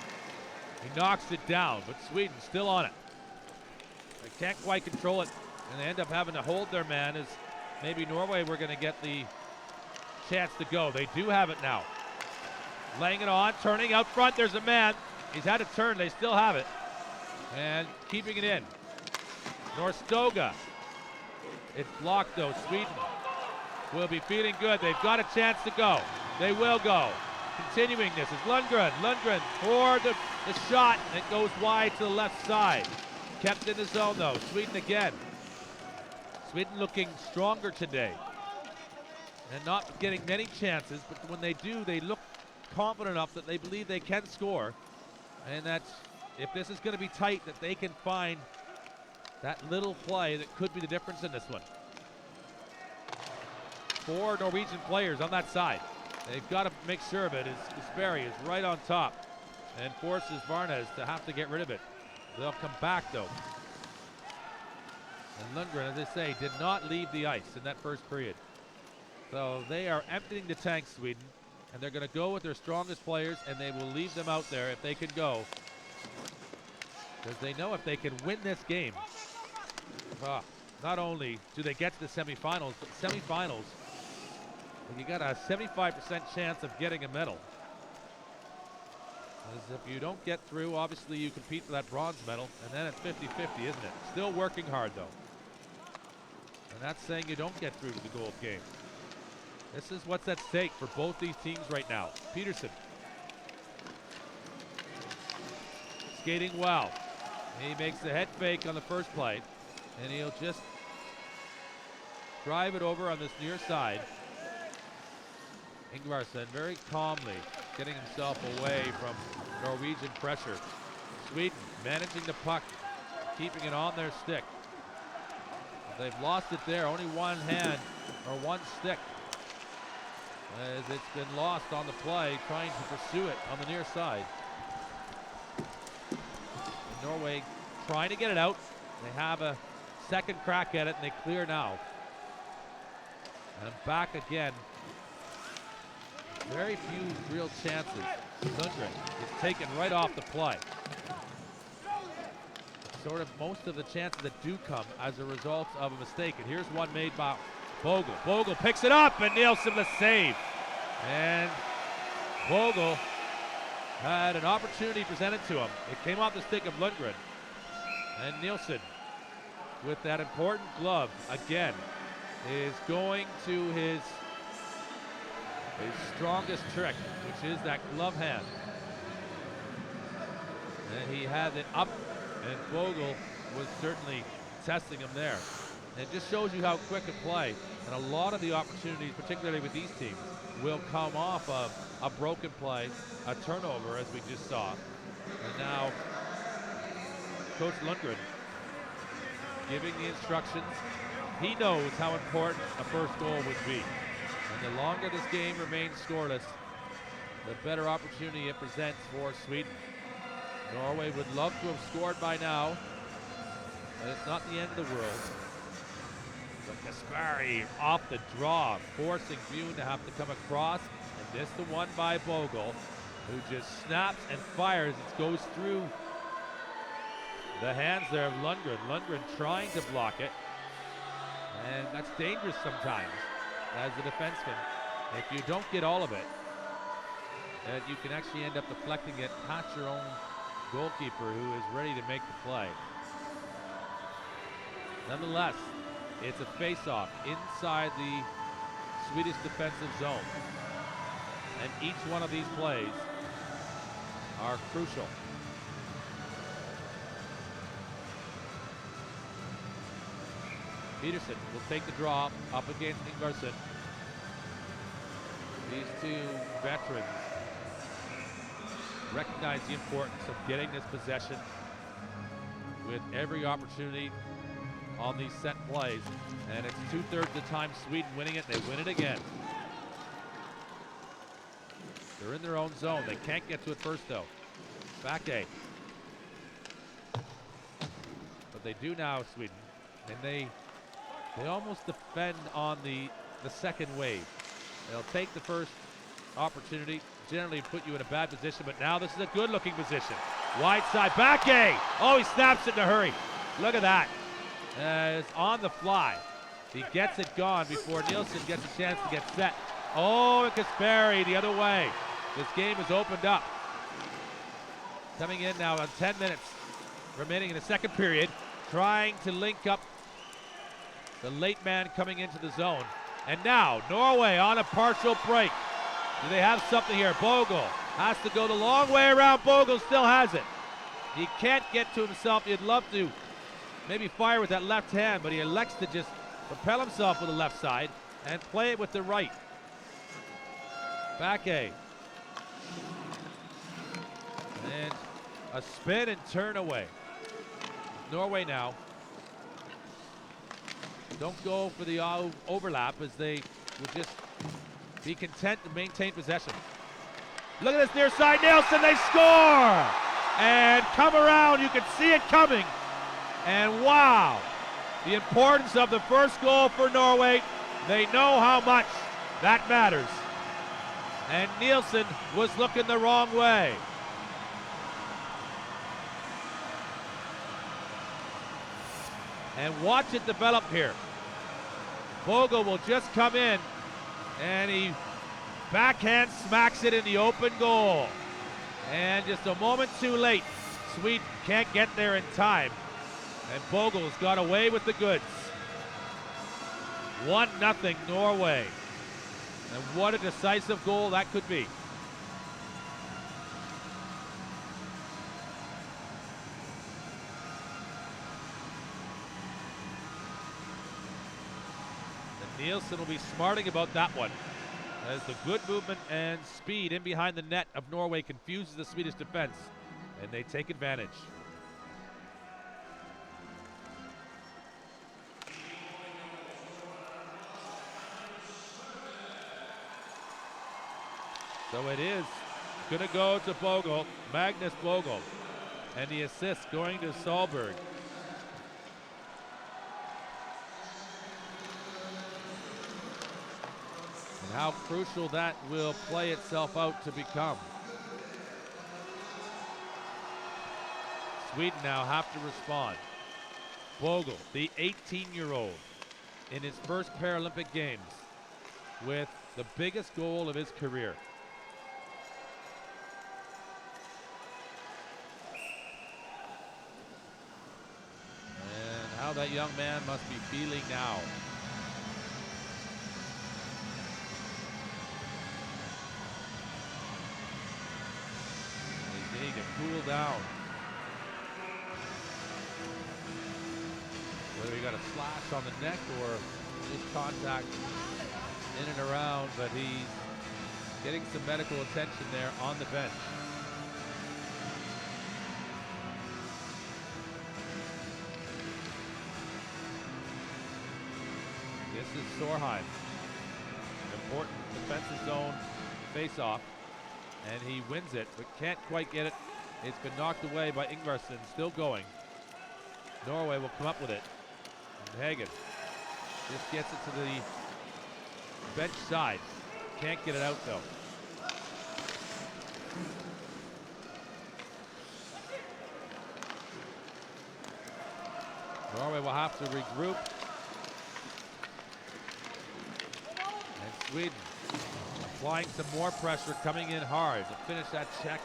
He knocks it down, but Sweden still on it. They can't quite control it, and they end up having to hold their man as maybe Norway were going to get the chance to go. They do have it now. Laying it on, turning out front. There's a man. He's had a turn. They still have it. And keeping it in. Norstoga. It's blocked though. Sweden will be feeling good. They've got a chance to go. They will go. Continuing this is Lundgren. Lundgren for the shot. It goes wide to the left side. Kept in the zone though. Sweden again. Sweden looking stronger today. and not getting many chances, but when they do, they look confident enough that they believe they can score, and that if this is going to be tight, that they can find that little play that could be the difference in this one. 4 Norwegian players on that side. They've got to make sure of it. Sperry is right on top and forces Varnes to have to get rid of it. They'll come back though. And Lundgren, as I say, did not leave the ice in that first period. So they are emptying the tank, Sweden, and they're going to go with their strongest players, and they will leave them out there if they can go. Because they know if they can win this game, not only do they get to the semifinals, but semifinals, you got a 75% chance of getting a medal. As if you don't get through, obviously you compete for that bronze medal, and then it's 50-50, isn't it? Still working hard though. And that's saying you don't get through to the gold game. This is what's at stake for both these teams right now. Peterson. Skating well. He makes the head fake on the first play, and he'll just drive it over on this near side. Ingvarsson very calmly getting himself away from Norwegian pressure. Sweden managing the puck, keeping it on their stick. They've lost it there, only one hand or one stick, as it's been lost on the play, trying to pursue it on the near side. And Norway trying to get it out. They have a second crack at it, and they clear now. And back again. Very few real chances. Lundgren is taken right off the play. Sort of most of the chances that do come as a result of a mistake. And here's one made by Bogle. Bogle picks it up, and Nielsen the save. And Bogle had an opportunity presented to him. It came off the stick of Lundgren. And Nielsen, with that important glove, again, is going to his strongest trick, which is that glove hand. And he had it up, and Bogle was certainly testing him there. And it just shows you how quick a play, and a lot of the opportunities, particularly with these teams, will come off of a broken play, a turnover, as we just saw. And now, Coach Lundgren giving the instructions. He knows how important a first goal would be. And the longer this game remains scoreless, the better opportunity it presents for Sweden. Norway would love to have scored by now, but it's not the end of the world. But Kasperi off the draw, forcing Bune to have to come across, and this the one by Bogle, who just snaps and fires. It goes through the hands there of Lundgren. Lundgren trying to block it, and that's dangerous sometimes as a defenseman. If you don't get all of it, and you can actually end up deflecting it past your own goalkeeper who is ready to make the play. Nonetheless, it's a face-off inside the Swedish defensive zone. And each one of these plays are crucial. Peterson will take the draw up against Ingvarsson. These two veterans recognize the importance of getting this possession with every opportunity on these set plays. And it's 2/3 of the time Sweden winning it. They win it again. They're in their own zone. They can't get to it first though. Back A. But they do now, Sweden. And they almost defend on the second wave. They'll take the first opportunity, generally put you in a bad position, but now this is a good looking position. Wide side, back A. Oh, he snaps it in a hurry. Look at that. It's on the fly. He gets it gone before Nielsen gets a chance to get set. Oh, and Kasperi the other way. This game is opened up. Coming in now on 10 minutes remaining in the second period, trying to link up the late man coming into the zone. And now Norway on a partial break. Do they have something here? Bogle has to go the long way around. Bogle still has it. He can't get to himself. He'd love to maybe fire with that left hand, but he elects to just propel himself with the left side. and play it with the right. Back A. And a spin and turn away. Norway now. Don't go for the overlap as they will just be content to maintain possession. Look at this near side, Nielsen, they score! And come around, you can see it coming. And wow, the importance of the first goal for Norway. They know how much that matters. And Nielsen was looking the wrong way. And watch it develop here. Vogel will just come in, and he backhand smacks it in the open goal. And just a moment too late, Sweden can't get there in time. And Vogel's got away with the goods. 1-0 Norway. And what a decisive goal that could be. And Nielsen will be smarting about that one, as the good movement and speed in behind the net of Norway confuses the Swedish defense, and they take advantage. So it is going to go to Vogel, Magnus Vogel, and the assist going to Solberg. And how crucial that will play itself out to become. Sweden now have to respond. Vogel, the 18-year-old, in his first Paralympic Games, with the biggest goal of his career. How that young man must be feeling now. He's needing to cool down. Whether he got a slash on the neck or just contact in and around, but he's getting some medical attention there on the bench. This is Sorheim. Important defensive zone face-off, and he wins it, but can't quite get it. It's been knocked away by Ingvarsson, still going. Norway will come up with it. And Hagen just gets it to the bench side. Can't get it out though. Norway will have to regroup. Sweden applying some more pressure, coming in hard to finish that check.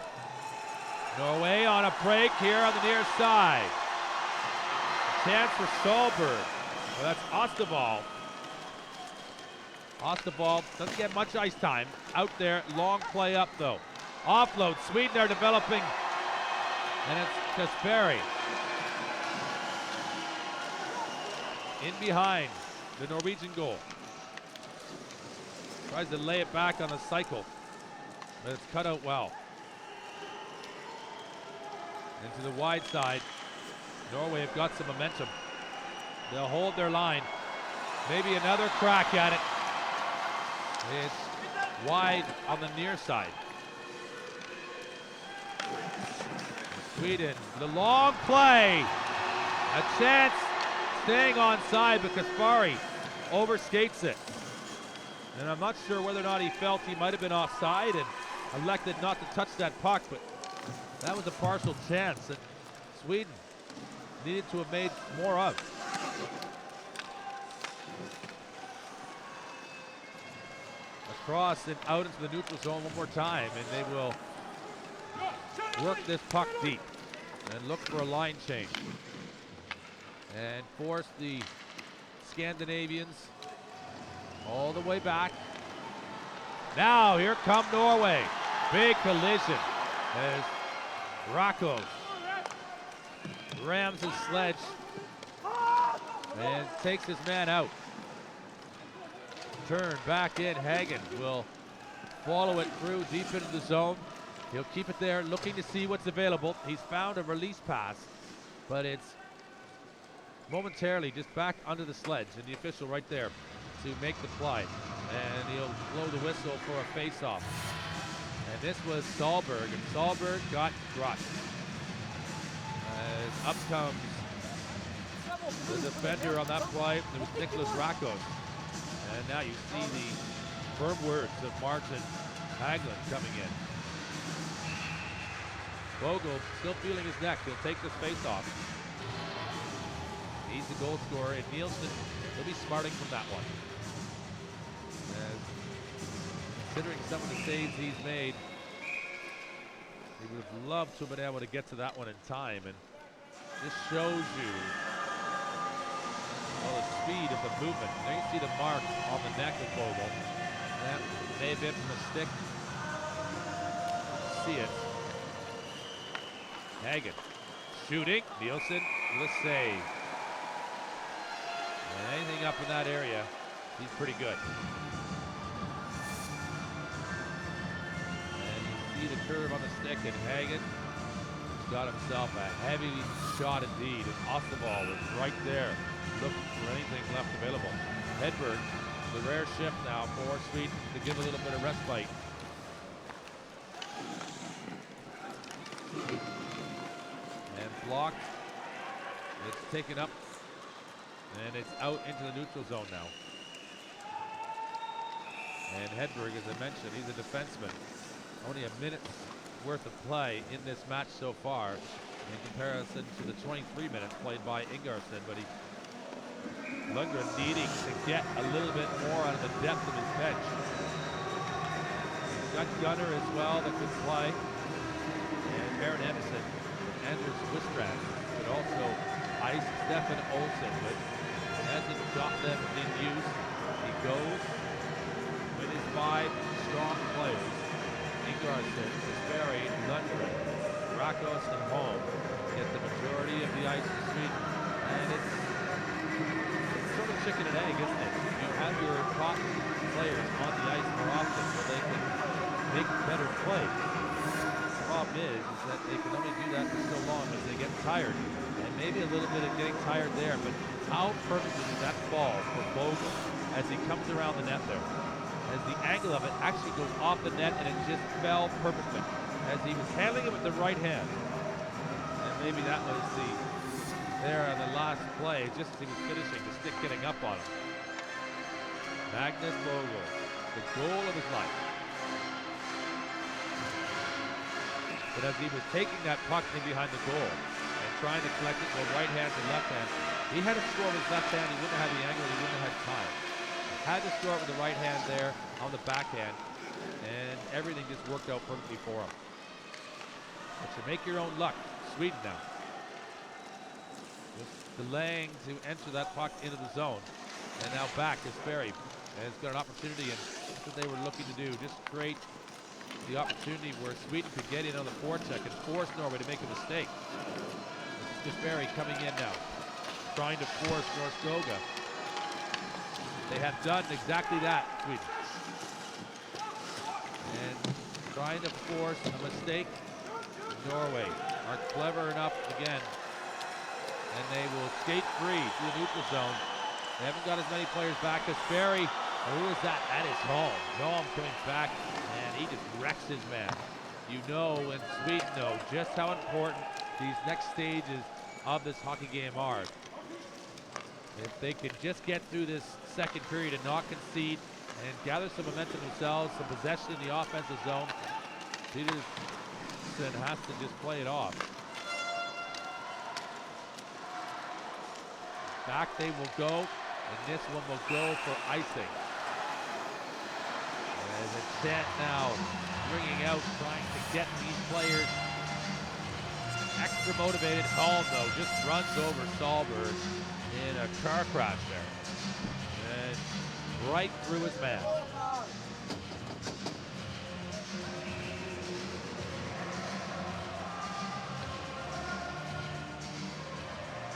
Norway on a break here on the near side. A chance for Solberg. Well, that's Osterwald. Osterwald doesn't get much ice time. Out there, long play up though. Offload, Sweden are developing. And it's Kasperi. In behind the Norwegian goal. Tries to lay it back on the cycle, but it's cut out well. Into the wide side. Norway have got some momentum. They'll hold their line. Maybe another crack at it. It's wide on the near side. Sweden, the long play. A chance staying onside, but Kasperi overskates it. And I'm not sure whether or not he felt he might have been offside and elected not to touch that puck, but that was a partial chance that Sweden needed to have made more of. Across and out into the neutral zone one more time, and they will work this puck deep and look for a line change and force the Scandinavians all the way back. Now here come Norway. Big collision as Rakov rams his sledge and takes his man out. turn back in. Hagen will follow it through deep into the zone. He'll keep it there, looking to see what's available. He's found a release pass, but it's momentarily just back under the sledge, and the official right there to make the play. And he'll blow the whistle for a face-off. And this was Sahlberg, and Sahlberg got crushed. As up comes the defender on that play. It was Nicholas Rakos. And now you see the firm words of Martin Haglund coming in. Vogel still feeling his neck. He'll take this face-off. He's the goal scorer, and Nielsen will be smarting from that one. As considering some of the saves he's made, he would have loved to have been able to get to that one in time. And this shows you the speed of the movement. There you see the mark on the neck of Vogel. That may have been from a stick. See it. Hagen shooting. Nielsen with a save. And anything up in that area, he's pretty good. And you see the curve on the stick, and Hagen has got himself a heavy shot indeed. And Ostavall is right there, looking for anything left available. Hedberg, the rare shift now for Sweden to give a little bit of respite. And blocked. It's taken up. And it's out into the neutral zone now. And Hedberg, as I mentioned, he's a defenseman. Only a minute's worth of play in this match so far in comparison to the 23 minutes played by Ingarsson, but Lundgren needing to get a little bit more out of the depth of his bench. He's got Gunner as well that could play. And Aaron Anderson, Anders Wistrand could also ice Stefan Olsen, but hasn't got them in use. He goes with his 5 strong players. Ingarsson, Sperry, Lundgren, Rakos, and Holm get the majority of the ice for Sweden. And it's sort of chicken and egg, isn't it? You have your top players on the ice more often so they can make better plays. The problem is that they can only do that for so long as they get tired. And maybe a little bit of getting tired there, but how perfect is that ball for Vogel as he comes around the net there? As the angle of it actually goes off the net and it just fell perfectly. As he was handling it with the right hand. And maybe that was there on the last play, just as he was finishing, the stick getting up on him. Magnus Vogel, the goal of his life. But as he was taking that puck in behind the goal, trying to collect it with right hand and left hand. He had to score with his left hand. He wouldn't have the angle. He wouldn't have had time. Had to score it with the right hand there on the backhand, and everything just worked out perfectly for him. But you make your own luck. Sweden now. Just delaying to enter that puck into the zone. And now back is Sperry. And it's got an opportunity, and that's what they were looking to do. Just create the opportunity where Sweden could get in on the forecheck and force Norway to make a mistake. Sperry coming in now, trying to force Norskoga. They have done exactly that, Sweden. And trying to force a mistake. Norway are clever enough again. And they will skate free through the neutral zone. They haven't got as many players back as Sperry. Who is that? That is Holm. Holm coming back, and he just wrecks his man. You know, and Sweden know just how important these next stages of this hockey game are. If they could just get through this second period and not concede and gather some momentum themselves, some possession in the offensive zone, Peterson has to just play it off. Back they will go, and this one will go for icing. As a chant now bringing out, trying to get these players extra motivated. Holm, though, just runs over Sahlberg in a car crash there. And right through his man.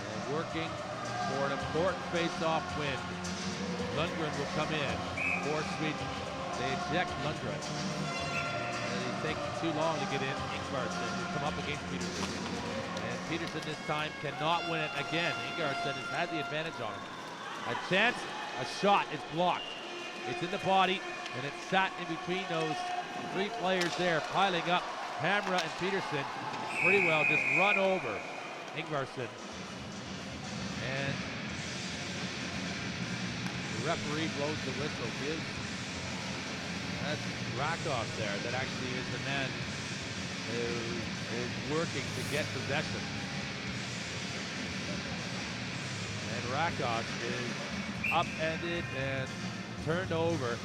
And working for an important face-off win. Lundgren will come in. for Sweden. They eject Lundgren. And it takes too long to get in. Ingvarsson will come up against Peterson. And Peterson this time cannot win it again. Ingvarsson has had the advantage on him. A chance, a shot is blocked. It's in the body, and it's sat in between those three players there, piling up. Hamra and Peterson pretty well just run over Ingvarsson. And the referee blows the whistle. That's Rakov there that actually is the man who is working to get possession. And Rakov is upended and turned over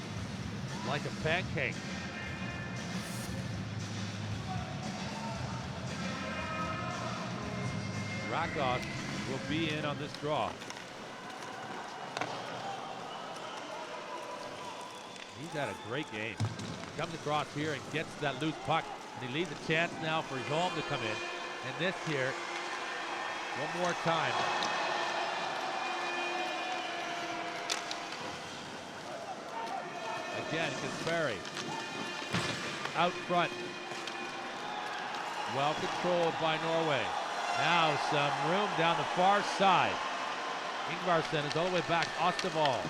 like a pancake. Rakov will be in on this draw. He's had a great game. He comes across here and gets that loose puck, and he leaves a chance now for his home to come in. And this here, one more time. Again, Kasperi out front. Well controlled by Norway. Now some room down the far side. Ingvarsson is all the way back. Osterwald.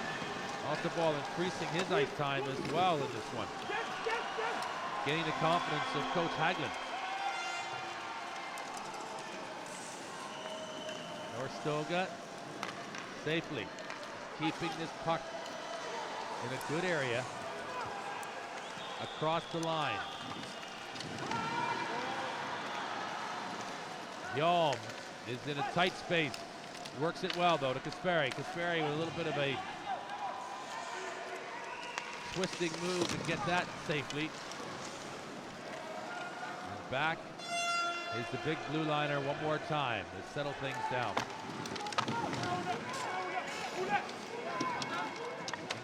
Osterwald increasing his ice time as well in this one. Getting the confidence of Coach Hagelin. Norstoga safely keeping this puck in a good area across the line. Yalm is in a tight space. Works it well though to Kasperi. Kasperi with a little bit of a twisting move to get that safely. And back is the big blue liner one more time to settle things down.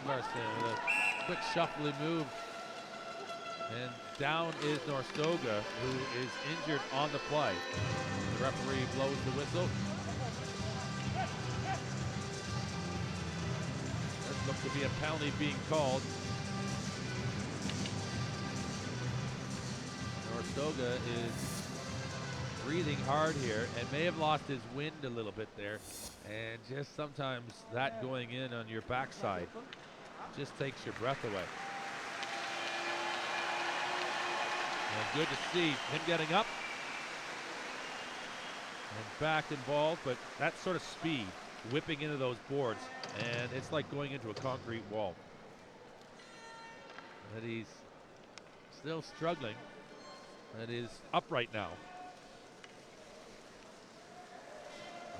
Ingvarsson with a quick shuffly move. And down is Norstoga, who is injured on the play. The referee blows the whistle. This looks to be a penalty being called. Norstoga is breathing hard here and may have lost his wind a little bit there. And just sometimes that going in on your backside just takes your breath away. And good to see him getting up and back involved, but that sort of speed, whipping into those boards, and it's like going into a concrete wall. But he's still struggling. That is upright now.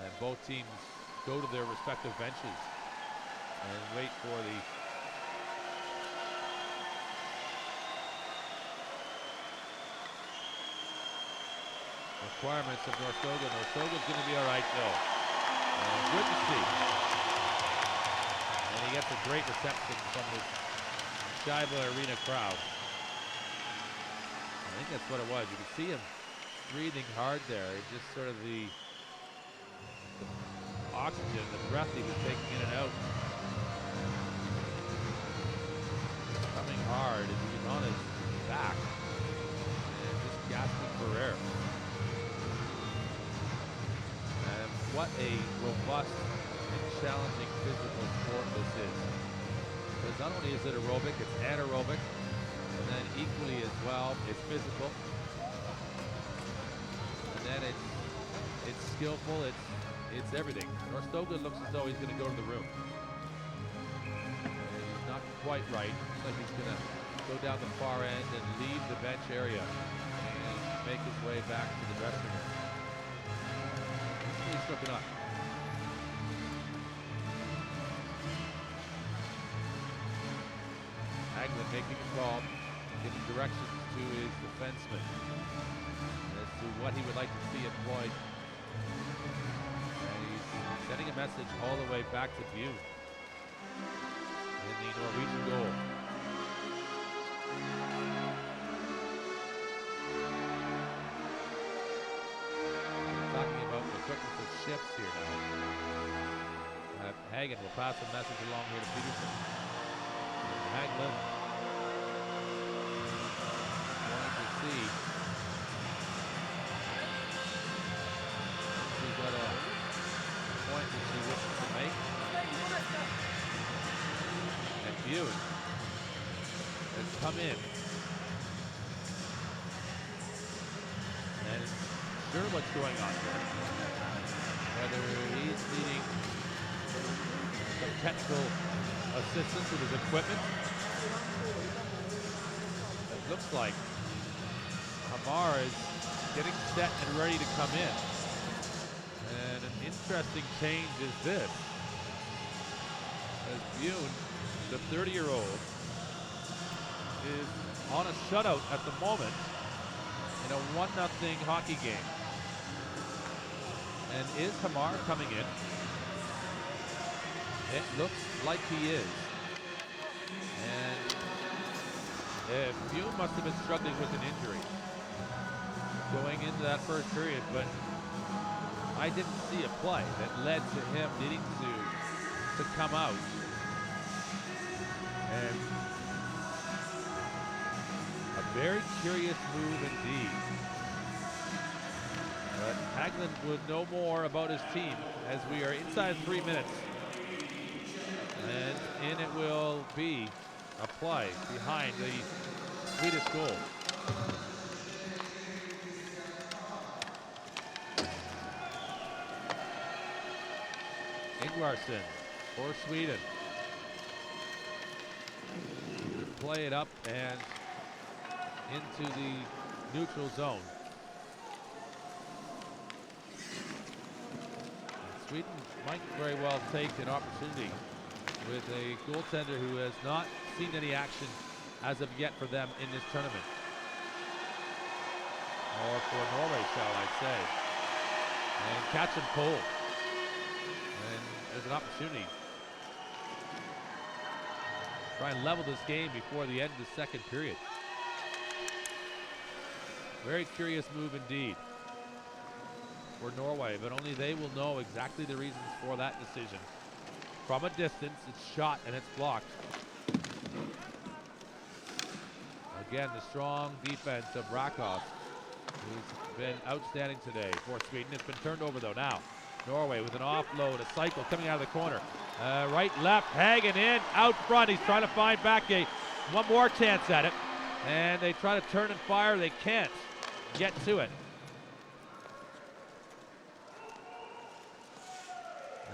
And both teams go to their respective benches and wait for the requirements of Norstoga. Norstoga's going to be all right, though. Good to see. And he gets a great reception from the Shayba Arena crowd. I think that's what it was. You can see him breathing hard there. It's just sort of the oxygen, the breath he was taking in and out. Coming hard as he was on his back and just gasping for air. What a robust and challenging physical sport this is. Because not only is it aerobic, it's anaerobic, and then equally as well, it's physical. And then it's skillful, it's everything. Norstoga looks as though he's going to go to the room. And he's not quite right. Looks like he's going to go down the far end and leave the bench area and make his way back to the dressing room. He's looking up. Hagelin making a call, giving directions to his defenseman as to what he would like to see employed. And he's sending a message all the way back to Bune in the Norwegian goal. Talking about the quickness of shifts here now. Hagen will pass the message along here to Peterson. Wanting to see. He's got a point which he wishes to make. And Bune has come in. And sure what's going on there. Whether he's needing some technical assistance with his equipment. It looks like Hamar is getting set and ready to come in. And an interesting change is this. As Bune, the 30-year-old, is on a shutout at the moment in a 1-0 hockey game. And is Hamar coming in? It looks like he is. And Bune must have been struggling with an injury going into that first period, but I didn't see a play that led to him needing to come out. And a very curious move indeed. But Haglund would know more about his team as we are inside 3 minutes. And in it will be a play behind the Swedish goal. Ingvarsson for Sweden. Play it up and into the neutral zone. And Sweden might very well take an opportunity with a goaltender who has not seen any action as of yet for them in this tournament. Or for Norway, shall I say. And catch him cold. And there's an opportunity. Try and level this game before the end of the second period. Very curious move indeed for Norway, but only they will know exactly the reasons for that decision. From a distance, it's shot and it's blocked. Again, the strong defense of Rakov, who's been outstanding today for Sweden. It's been turned over though now. Norway with an offload, a cycle coming out of the corner. Right, left, Hagen in, out front. He's trying to find Bakke. One more chance at it. And they try to turn and fire. They can't get to it.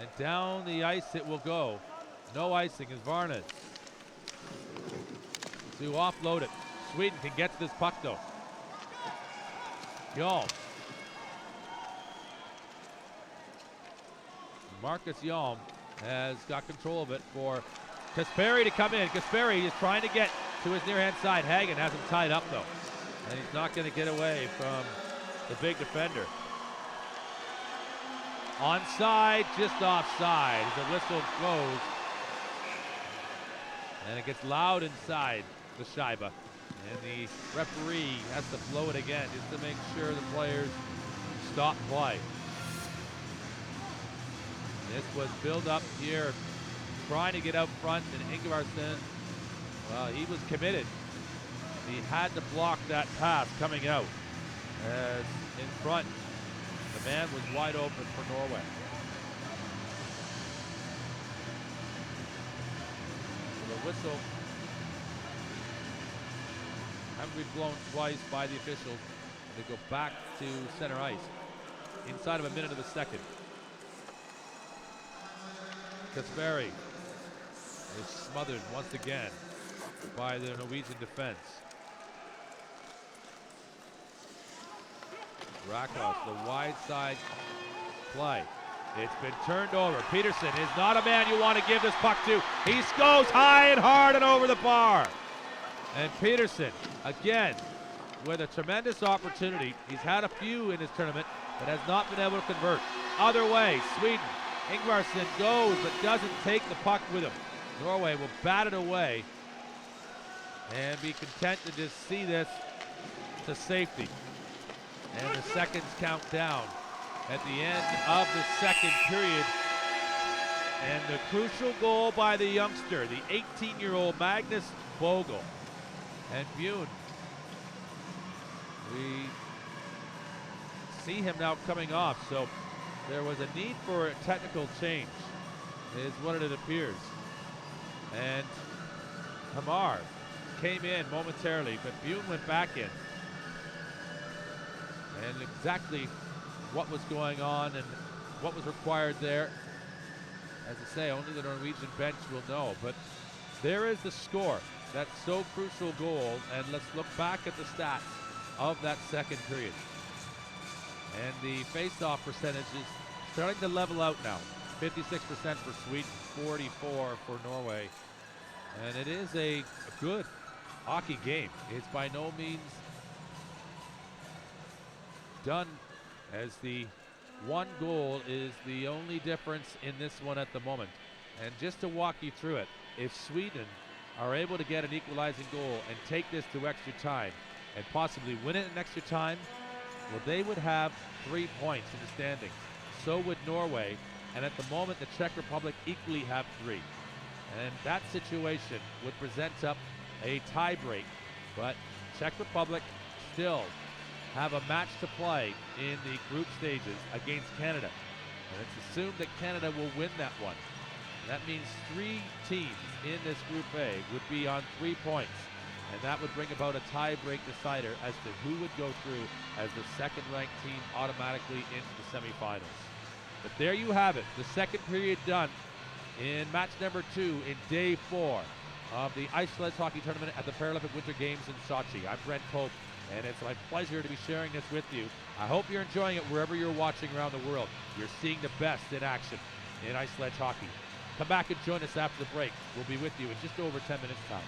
And down the ice it will go. No icing as Varnes to offload it. Sweden can get to this puck though. Hjalm. Marcus Hjalm has got control of it for Kasperi to come in. Kasperi is trying to get to his near-hand side. Hagen has him tied up though. And he's not going to get away from the big defender. Onside, just offside as the whistle goes. And it gets loud inside the Shayba. And the referee has to blow it again just to make sure the players stop play. This was built up here, trying to get out front, and Ingvarsson, well, he was committed. He had to block that pass coming out. As in front, the man was wide open for Norway. So the whistle having been blown twice by the officials. They go back to center ice inside of a minute of a second. Kasperi is smothered once again by the Norwegian defense. Rakos, the wide side play. It's been turned over. Peterson is not a man you want to give this puck to. He goes high and hard and over the bar. And Peterson, again, with a tremendous opportunity. He's had a few in this tournament, but has not been able to convert. Other way, Sweden. Ingvarsson goes, but doesn't take the puck with him. Norway will bat it away and be content to just see this to safety. And the seconds count down at the end of the second period. And the crucial goal by the youngster, the 18-year-old Magnus Bogle. And Bune, we see him now coming off, so there was a need for a technical change, is what it appears. And Hamar came in momentarily, but Bune went back in. And exactly what was going on and what was required there, as I say, only the Norwegian bench will know. But there is the score, that so crucial goal, and let's look back at the stats of that second period. And the face-off percentage is starting to level out now. 56% for Sweden, 44 for Norway. And it is a good hockey game. It's by no means done, as the one goal is the only difference in this one at the moment. And just to walk you through it, if Sweden are able to get an equalizing goal and take this to extra time and possibly win it in extra time, well, they would have 3 points in the standings. So would Norway, and at the moment the Czech Republic equally have 3. And that situation would present up a tie break, but Czech Republic still have a match to play in the group stages against Canada. And it's assumed that Canada will win that one. That means 3 teams in this Group A would be on 3 points, and that would bring about a tie-break decider as to who would go through as the second-ranked team automatically into the semifinals. But there you have it, the second period done in match number 2 in day 4 of the ice sledge hockey tournament at the Paralympic Winter Games in Sochi. I'm Brent Pope, and it's my pleasure to be sharing this with you. I hope you're enjoying it wherever you're watching around the world. You're seeing the best in action in ice sledge hockey. Come back and join us after the break. We'll be with you in just over 10 minutes' time.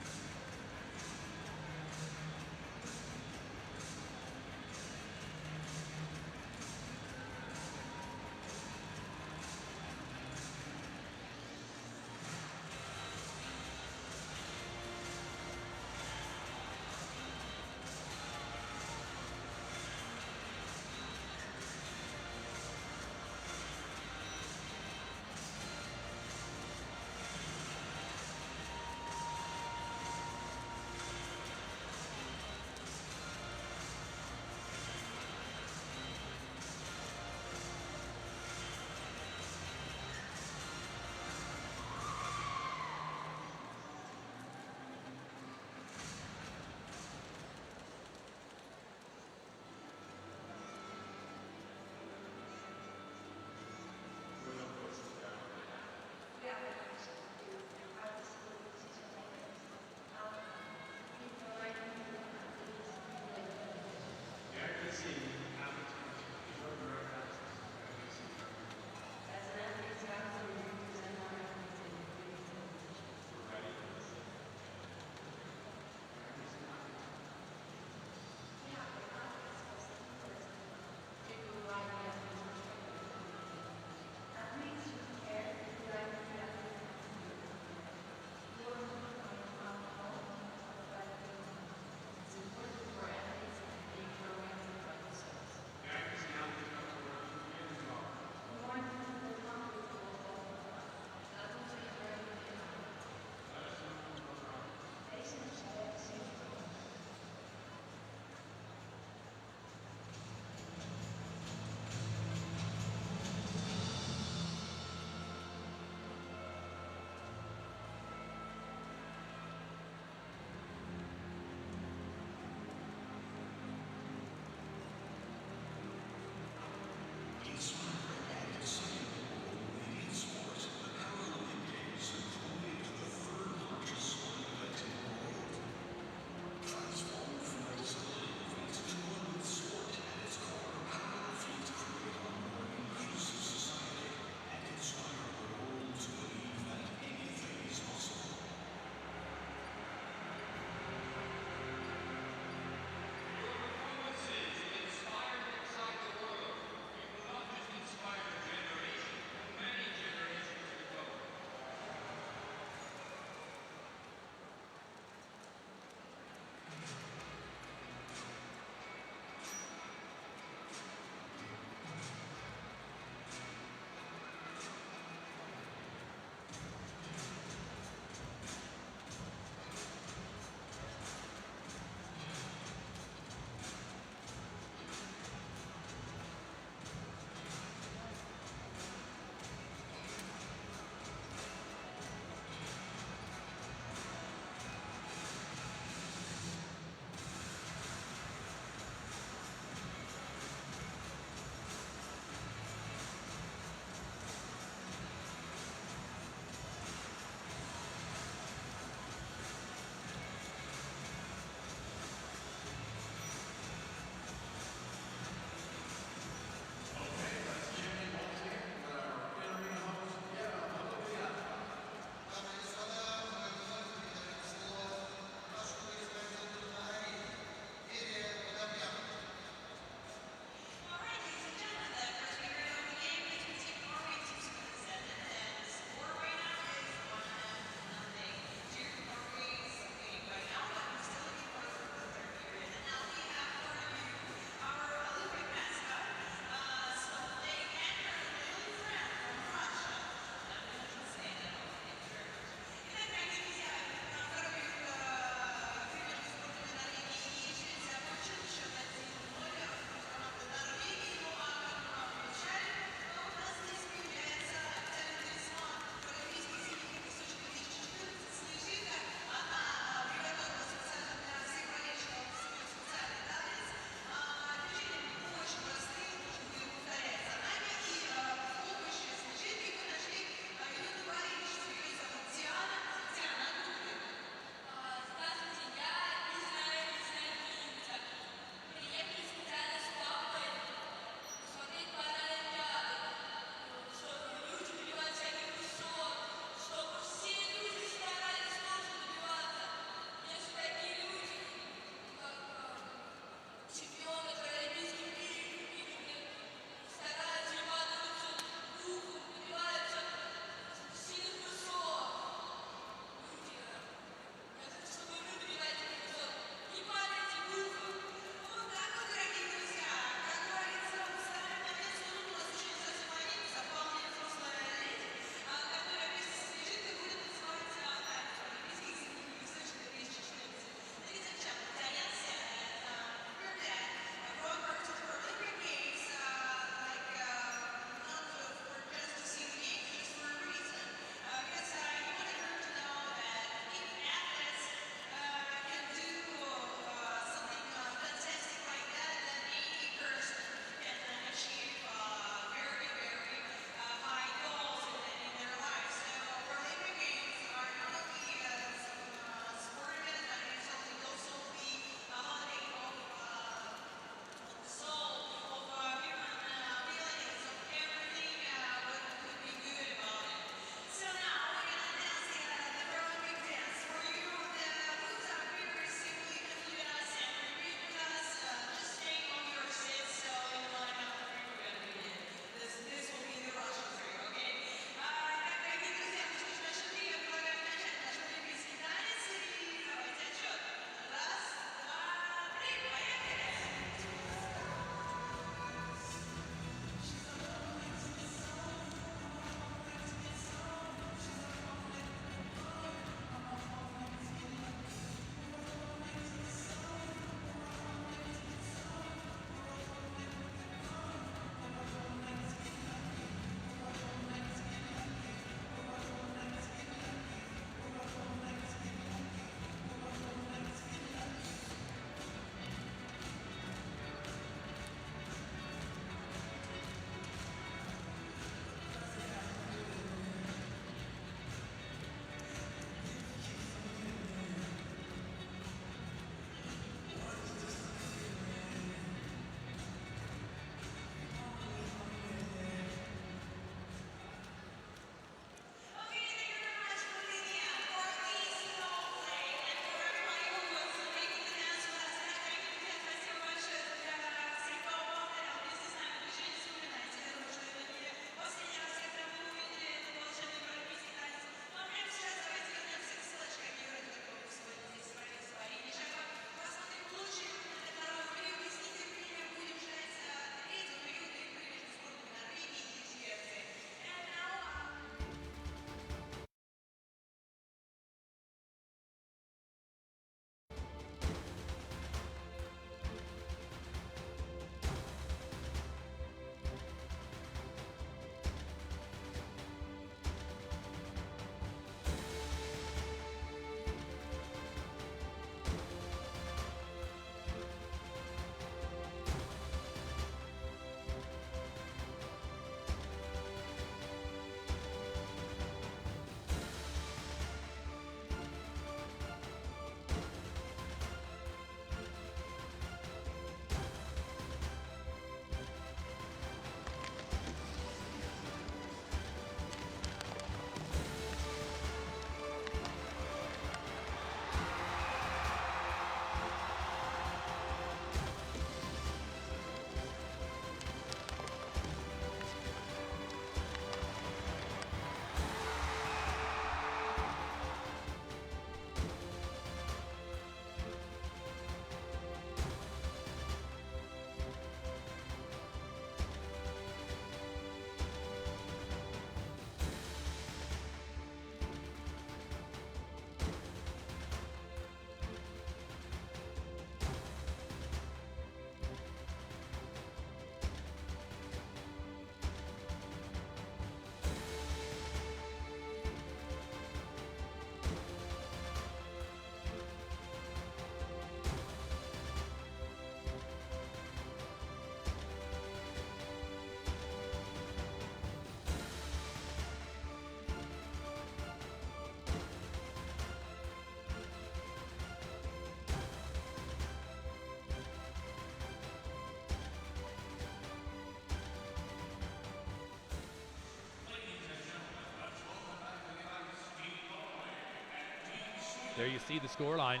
there you see the scoreline.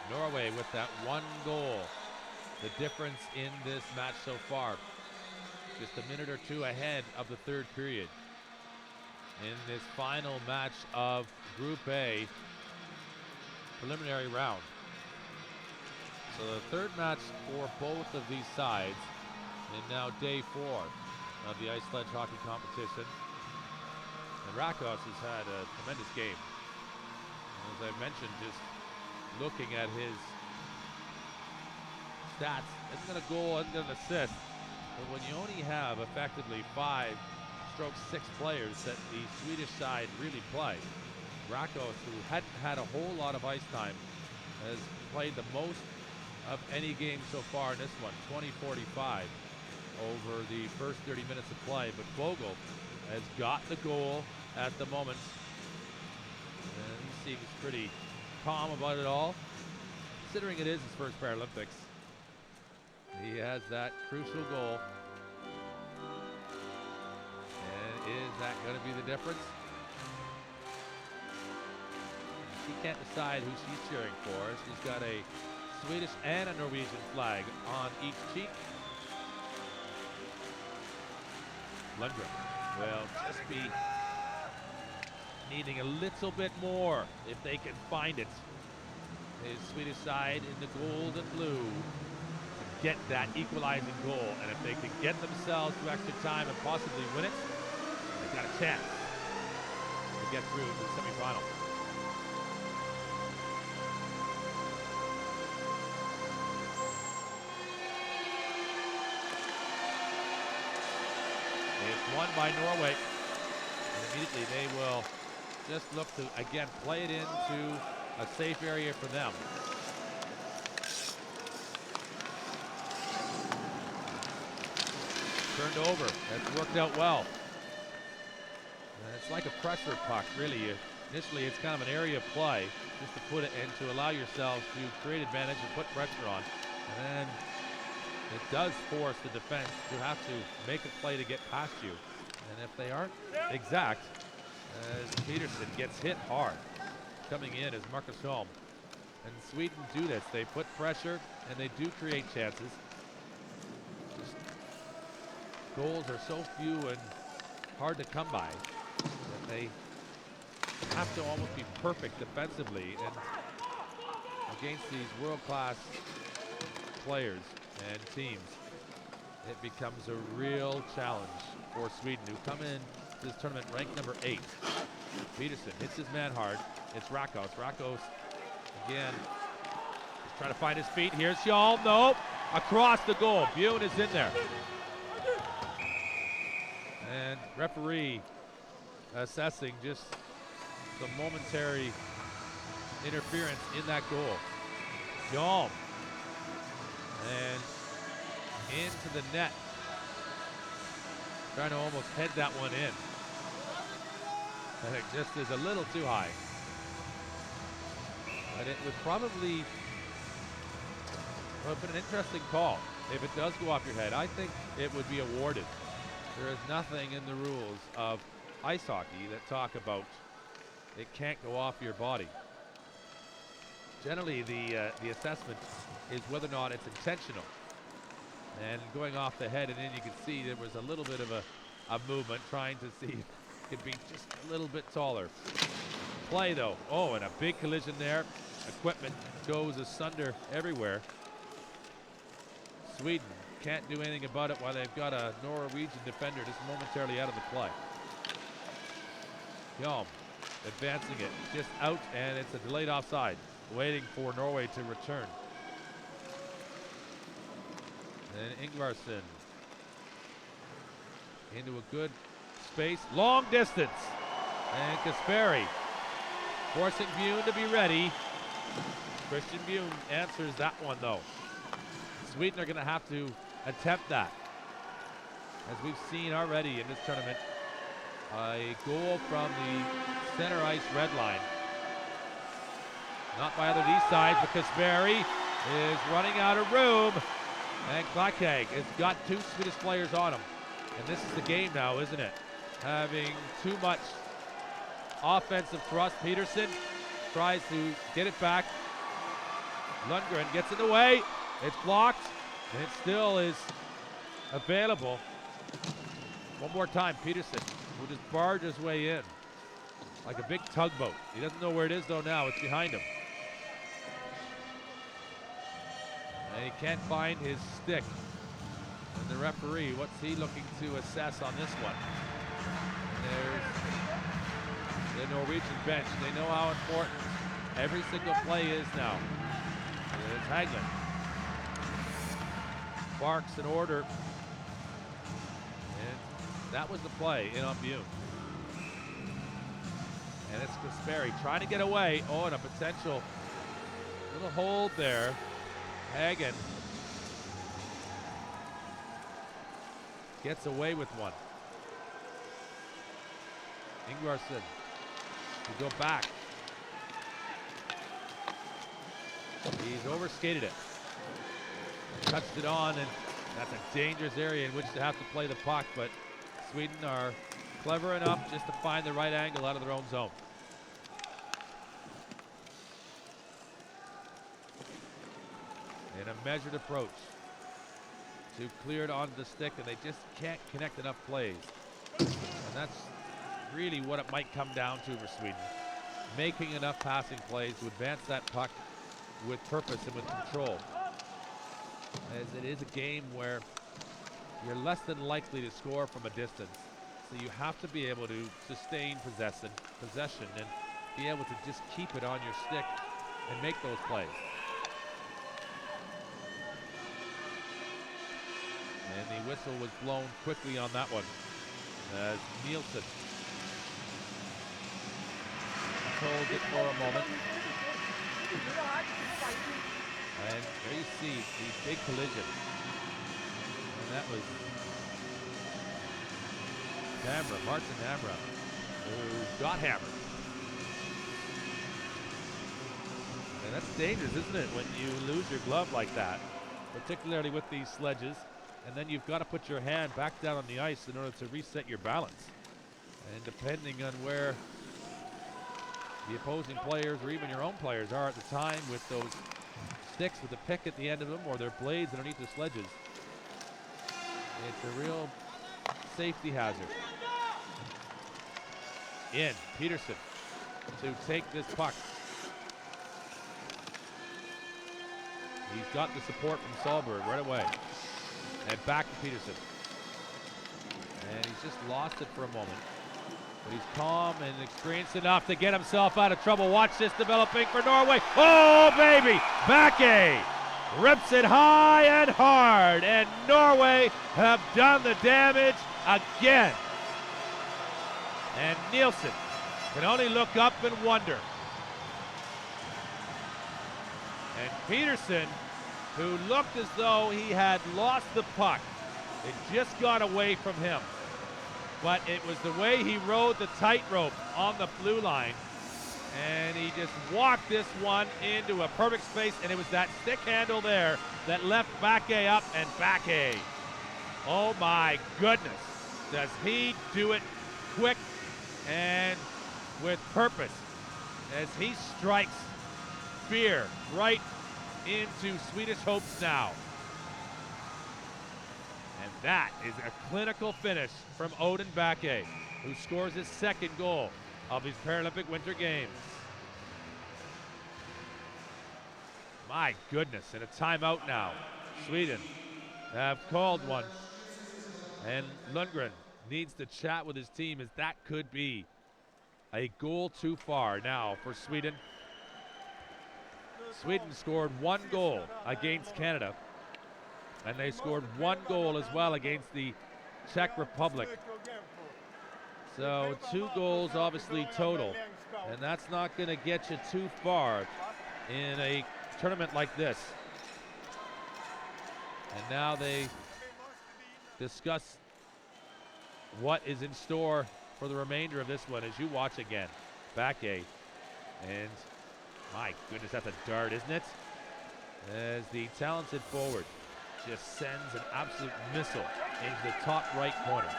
Norway with that 1 goal. The difference in this match so far. Just a minute or two ahead of the third period. In this final match of Group A preliminary round. So the third match for both of these sides, and now day 4 of the ice sledge hockey competition. And Rakos has had a tremendous game. And as I mentioned, just looking at his stats, isn't got a goal, isn't got an assist. But when you only have effectively 5/6 players that the Swedish side really play, Rakos, who hadn't had a whole lot of ice time, has played the most of any game so far in this one, 20-45 over the first 30 minutes of play. But Vogel has got the goal at the moment. And he seems pretty calm about it all, considering it is his first Paralympics. He has that crucial goal. And is that going to be the difference? She can't decide who she's cheering for. She's got a Swedish and a Norwegian flag on each cheek. Lundgren will just be needing a little bit more if they can find it. His Swedish side in the gold and blue to get that equalizing goal, and if they can get themselves to extra time and possibly win it, they've got a chance to get through to the semifinal. It's won by Norway, and immediately they will just look to again play it into a safe area for them. Turned over. That's worked out well. And it's like a pressure puck, really. Initially, it's kind of an area play just to put it and to allow yourselves to create advantage and put pressure on. And then it does force the defense to have to make a play to get past you. And if they aren't exact, as Peterson gets hit hard, coming in as Marcus Holm. And Sweden do this. They put pressure and they do create chances. Just goals are so few and hard to come by that they have to almost be perfect defensively. And against these world-class players and teams, it becomes a real challenge for Sweden, who come in to this tournament ranked number 8. Peterson hits his man hard. It's Rakos. Rakos again is trying to find his feet. Here's Hjalm. Nope. Across the goal. Bjorn is in there. And referee assessing just the momentary interference in that goal. Hjalm. And into the net. Trying to almost head that one in. And it just is a little too high. But it would probably have been an interesting call. If it does go off your head, I think it would be awarded. There is nothing in the rules of ice hockey that talk about it can't go off your body. Generally, the assessment is whether or not it's intentional. And going off the head and in, you can see there was a little bit of a movement, trying to see if it could be just a little bit taller. Play though, oh, and a big collision there. Equipment goes asunder everywhere. Sweden can't do anything about it while they've got a Norwegian defender just momentarily out of the play. Hjalm advancing it, just out, and it's a delayed offside, waiting for Norway to return. And Ingvarsson into a good space, long distance, and Kasperi forcing Bjorn to be ready. Christian Bjorn answers that one though. Sweden are going to have to attempt that, as we've seen already in this tournament. A goal from the center ice red line, not by either of these sides, but Kasperi is running out of room. And Klakeg has got 2 Swedish players on him. And this is the game now, isn't it? Having too much offensive thrust. Peterson tries to get it back. Lundgren gets in the way. It's blocked, and it still is available. One more time, Peterson will just barge his way in like a big tugboat. He doesn't know where it is though now. It's behind him. And he can't find his stick. And the referee, what's he looking to assess on this one? There's the Norwegian bench. They know how important every single play is now. It's Haglund. Barks in order. And that was the play in on Bune. And it's Kasperi trying to get away. Oh, and a potential little hold there. Hagen gets away with one. Ingvarsson to go back. He's overskated it. Touched it on, and that's a dangerous area in which to have to play the puck, but Sweden are clever enough just to find the right angle out of their own zone. In a measured approach to clear it onto the stick, and they just can't connect enough plays. And that's really what it might come down to for Sweden. Making enough passing plays to advance that puck with purpose and with control. As it is a game where you're less than likely to score from a distance. So you have to be able to sustain possession and be able to just keep it on your stick and make those plays. And the whistle was blown quickly on that one as Nielsen holds it for a moment. And there you see the big collision. And that was Martin Hamra, who got hammered. And that's dangerous, isn't it, when you lose your glove like that, particularly with these sledges, and then you've got to put your hand back down on the ice in order to reset your balance. And depending on where the opposing players or even your own players are at the time with those sticks with the pick at the end of them or their blades underneath the sledges, it's a real safety hazard. In, Peterson to take this puck. He's got the support from Sahlberg right away. And back to Peterson. And he's just lost it for a moment. But he's calm and experienced enough to get himself out of trouble. Watch this developing for Norway. Oh, baby! Bakke rips it high and hard. And Norway have done the damage again. And Nielsen can only look up and wonder. And Peterson, who looked as though he had lost the puck. It just got away from him. But it was the way he rode the tightrope on the blue line. And he just walked this one into a perfect space, and it was that stick handle there that left Bakke up, and Bakke, oh my goodness, does he do it quick and with purpose as he strikes fear right into Swedish hopes now. And that is a clinical finish from Odin Bakke, who scores his second goal of his Paralympic Winter Games. My goodness, and a timeout now. Sweden have called one. And Lundgren needs to chat with his team, as that could be a goal too far now for Sweden. Sweden scored one goal against Canada, and they scored one goal as well against the Czech Republic. So 2 goals obviously total, and that's not going to get you too far in a tournament like this. And now they discuss what is in store for the remainder of this one as you watch again. Bakke, and my goodness, that's a dart, isn't it? As the talented forward just sends an absolute missile into the top right corner.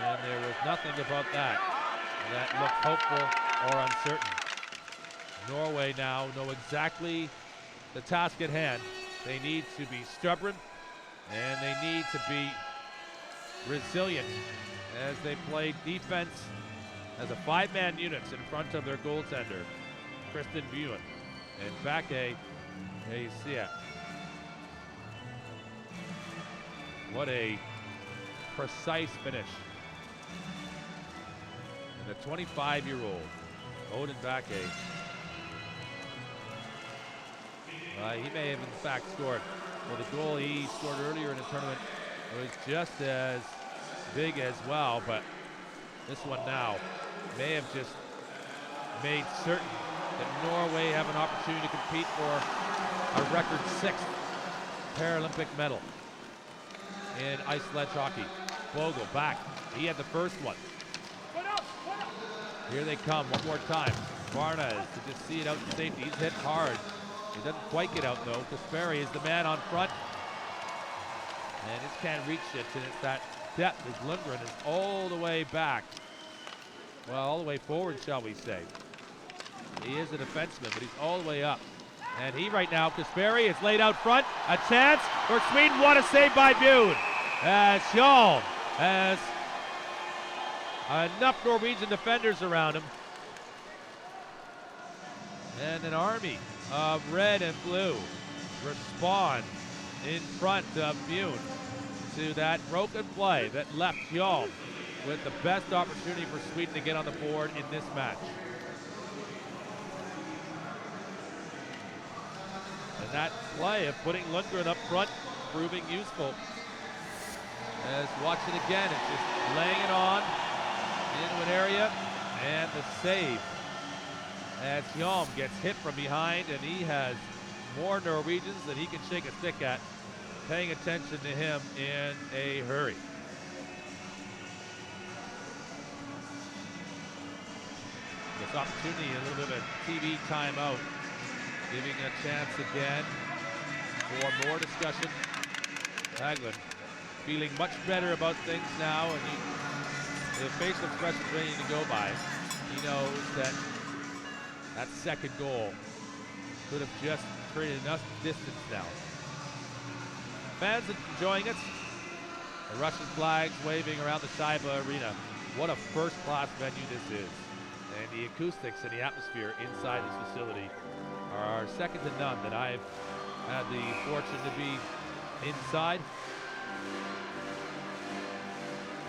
And there was nothing about that that looked hopeful or uncertain. Norway now know exactly the task at hand. They need to be stubborn, and they need to be resilient as they play defense as a 5-man unit in front of their goaltender, Kristen Buin, and Bake Asia. What a precise finish. And the 25-year-old, Odin Bake, he may have in fact scored. Well, the goal he scored earlier in the tournament was just as big as well, but this one now may have just made certain that Norway have an opportunity to compete for a record 6th Paralympic medal in ice sledge hockey. Bogle back. He had the first one. Here they come one more time. Barnes to just see it out to safety. He's hit hard. He doesn't quite get out though. Kasperi is the man on front. And just can't reach it, and it's that depth as Lundgren is all the way back. Well, all the way forward, shall we say. He is a defenseman, but he's all the way up. And he right now, Kasperi, is laid out front. A chance for Sweden. What a save by Bune. As Hjalm has enough Norwegian defenders around him. And an army of red and blue respond in front of Bune to that broken play that left Hjalm with the best opportunity for Sweden to get on the board in this match. And that play of putting Lundgren up front proving useful. As watch it again, it's just laying it on into an area, and the save as Hjalm gets hit from behind, and he has more Norwegians than he can shake a stick at paying attention to him in a hurry. This opportunity, a little bit of a TV timeout, giving a chance again for more discussion. Haglund feeling much better about things now, and the facial expression is ready to go by. He knows that that second goal could have just created enough distance now. Fans enjoying it. The Russian flags waving around the Shayba Arena. What a first-class venue this is. And the acoustics and the atmosphere inside this facility are second to none that I've had the fortune to be inside.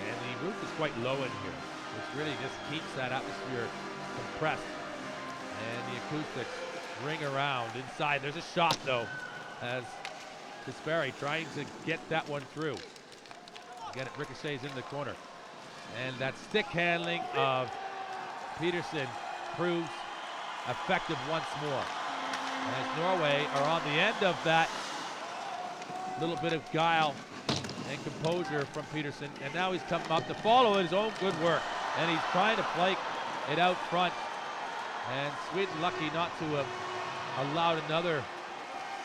And the roof is quite low in here, which really just keeps that atmosphere compressed. And the acoustics ring around inside. There's a shot though, as Kasperi trying to get that one through. Again, it ricochets into the corner. And that stick handling of Peterson proves effective once more. As Norway are on the end of that little bit of guile and composure from Peterson. And now he's coming up to follow his own good work. And he's trying to play it out front. And Sweden lucky not to have allowed another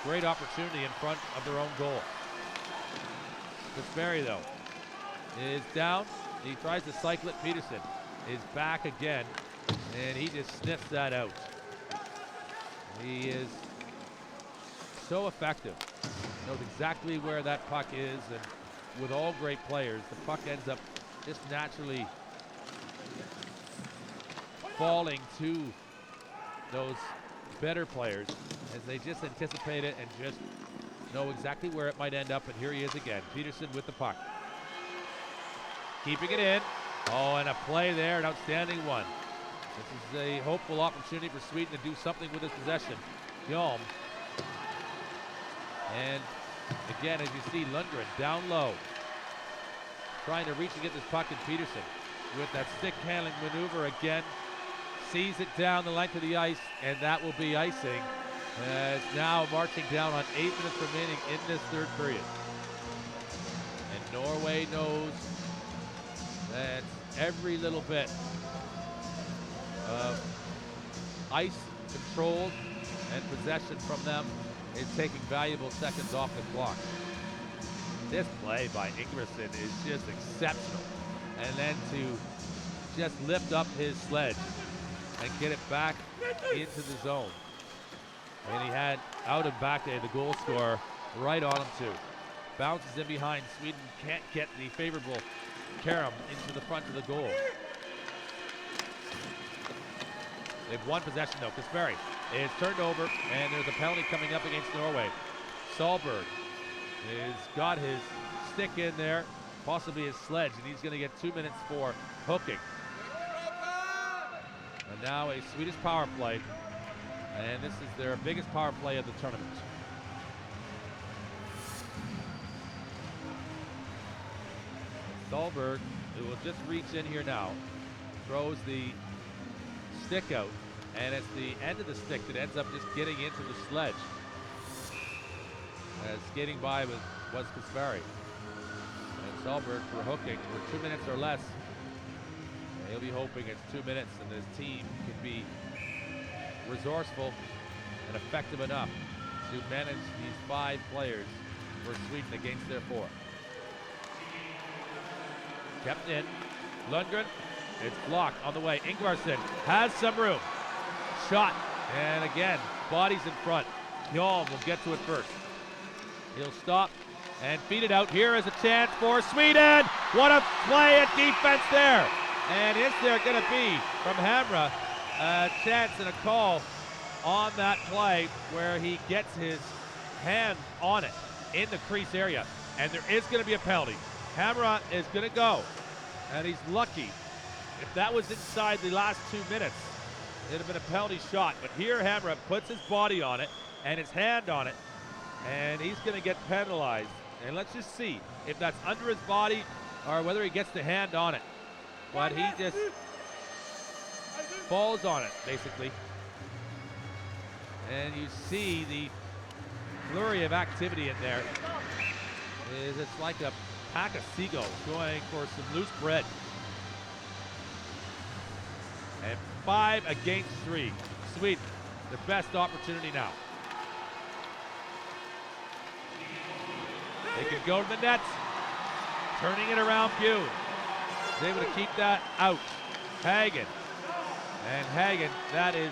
great opportunity in front of their own goal. Kasperi though is down. He tries to cycle it. Peterson is back again, and he just sniffs that out. He is so effective. Knows exactly where that puck is, and with all great players, the puck ends up just naturally falling to those better players as they just anticipate it and just know exactly where it might end up. And here he is again, Peterson with the puck. Keeping it in. Oh, and a play there, an outstanding one. This is a hopeful opportunity for Sweden to do something with this possession. Hjalm. And again, as you see, Lundgren down low, trying to reach and get this puck, and Peterson with that stick handling maneuver again, sees it down the length of the ice, and that will be icing. As now marching down on 8 minutes remaining in this third period. And Norway knows that every little bit of ice control and possession from them is taking valuable seconds off the clock. This play by Ingvarsson is just exceptional. And then to just lift up his sledge and get it back into the zone. And he had out and back there the goal scorer right on him too. Bounces in behind. Sweden can't get the favorable Karam into the front of the goal. They've won possession though. Kasperi is turned over, and there's a penalty coming up against Norway. Solberg has got his stick in there, possibly his sledge, and he's going to get 2 minutes for hooking. And now a Swedish power play, and this is their biggest power play of the tournament. Solberg, who will just reach in here now, throws the stick out, and it's the end of the stick that ends up just getting into the sledge. As skating by was Kasperi. And Solberg for hooking for 2 minutes or less. And he'll be hoping it's 2 minutes and his team can be resourceful and effective enough to manage these 5 players for Sweden against their 4. Kept in. Lundgren. It's blocked on the way. Ingvarsson has some room. Shot. And again, bodies in front. Hjolm will get to it first. He'll stop and feed it out. Here is a chance for Sweden. What a play at defense there. And is there going to be, from Hamra, a chance and a call on that play where he gets his hand on it in the crease area. And there is going to be a penalty. Hamra is going to go. And he's lucky. If that was inside the last 2 minutes, it'd have been a penalty shot. But here Hamra puts his body on it and his hand on it. And he's going to get penalized. And let's just see if that's under his body or whether he gets the hand on it. But he just falls on it, basically. And you see the flurry of activity in there. It's like a pack of seagulls going for some loose bread. And 5 against 3. Sweden, their best opportunity now. They can go to the net. Turning it around, Bune is able to keep that out. Hagen. And Hagen, that is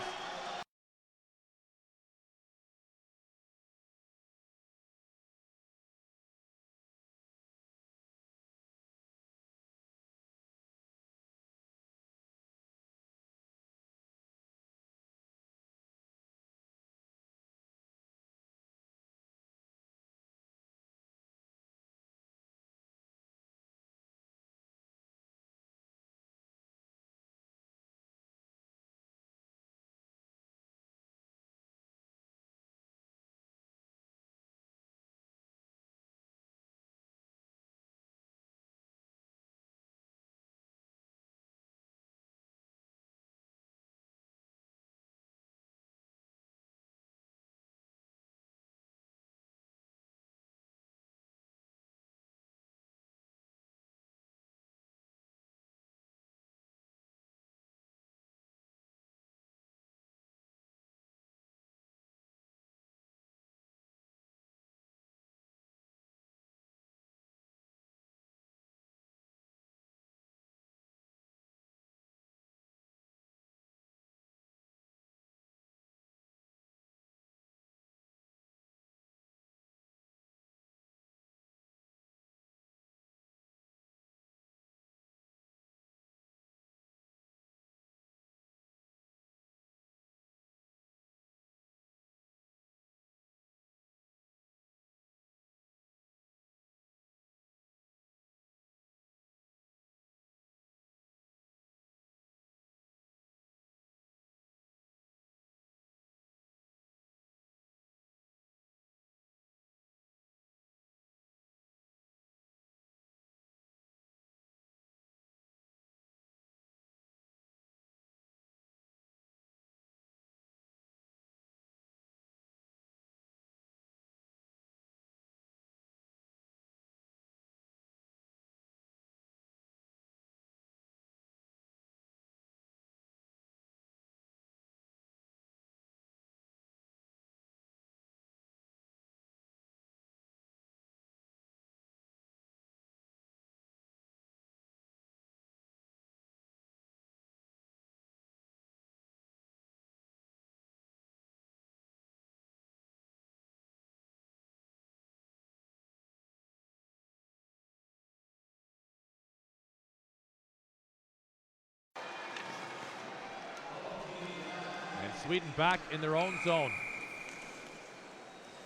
Sweden back in their own zone.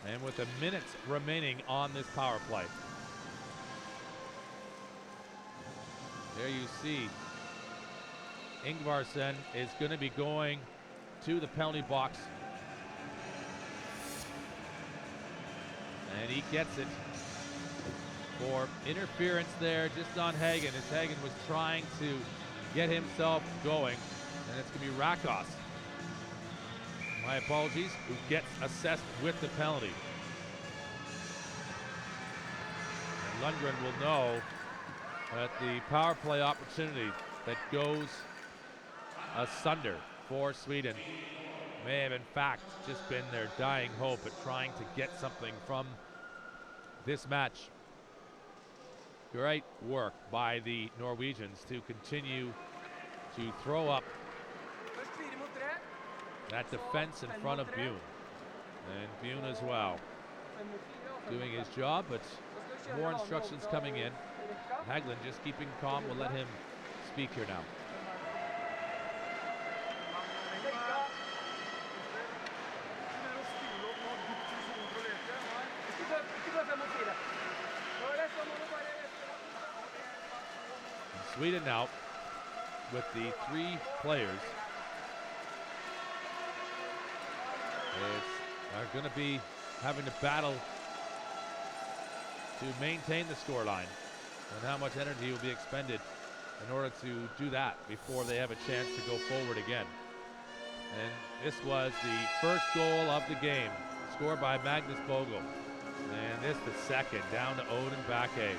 And with a minute remaining on this power play. There you see Ingvarsson is going to be going to the penalty box. And he gets it for interference there just on Hagen, as Hagen was trying to get himself going. And it's going to be Rakos, my apologies, who gets assessed with the penalty. And Lundgren will know that the power play opportunity that goes asunder for Sweden may have in fact just been their dying hope at trying to get something from this match. Great work by the Norwegians to continue to throw up that defense in front of Bjorn. And Bjorn as well doing his job, but more instructions coming in. Haglund just keeping calm. We'll let him speak here now. And Sweden now with the 3 players are going to be having to battle to maintain the scoreline, and how much energy will be expended in order to do that before they have a chance to go forward again. And this was the first goal of the game, scored by Magnus Bogle. And this the second, down to Odin Bakke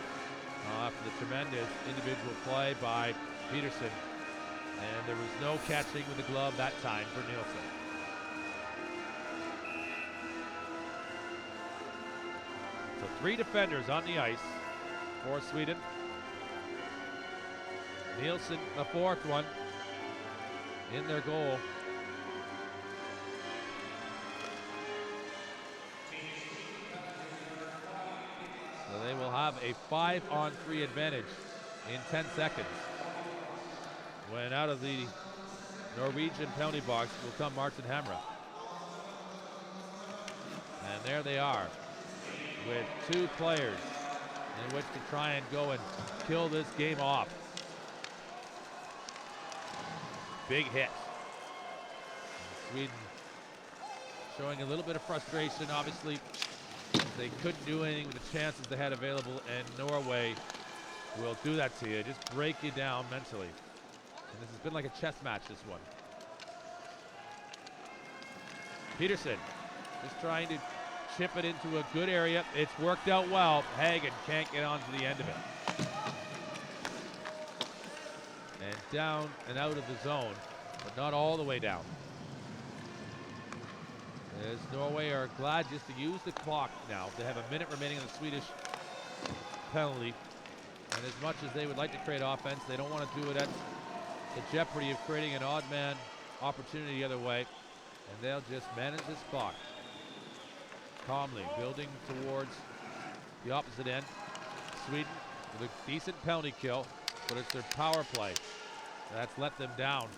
after the tremendous individual play by Peterson. And there was no catching with the glove that time for Nielsen. So 3 defenders on the ice for Sweden. Nielsen, the 4th one, in their goal. So they will have a 5-on-3 advantage in 10 seconds. When out of the Norwegian penalty box will come Martin Hamre. And there they are, with 2 players in which to try and go and kill this game off. Big hit. And Sweden showing a little bit of frustration. Obviously, they couldn't do anything with the chances they had available, and Norway will do that to you, just break you down mentally. And this has been like a chess match, this one. Peterson just trying to chip it into a good area. It's worked out well. Hagen can't get onto the end of it. And down and out of the zone, but not all the way down. As Norway are glad just to use the clock now. They have a minute remaining in the Swedish penalty. And as much as they would like to create offense, they don't want to do it at the jeopardy of creating an odd man opportunity the other way. And they'll just manage this clock calmly, building towards the opposite end. Sweden with a decent penalty kill, but it's their power play that's let them down,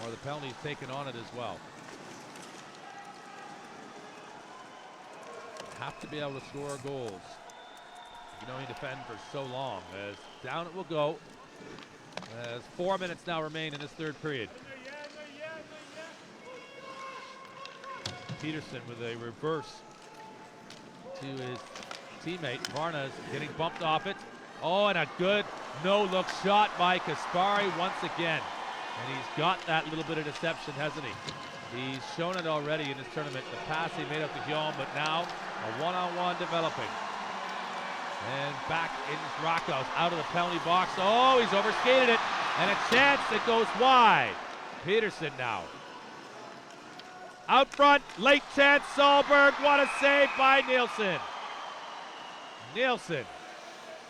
or the penalty's taken on it as well. Have to be able to score goals. You can only defend for so long. As down it will go. As 4 minutes now remain in this 3rd period. Peterson with a reverse to his teammate. Varna's getting bumped off it. Oh, and a good no-look shot by Kasperi once again. And he's got that little bit of deception, hasn't he? He's shown it already in this tournament. The pass he made up to Hyom, but now a one-on-one developing. And back in Rakos, out of the penalty box. Oh, he's overskated it. And a chance that goes wide. Peterson now. Out front, late chance, Solberg. What a save by Nielsen. Nielsen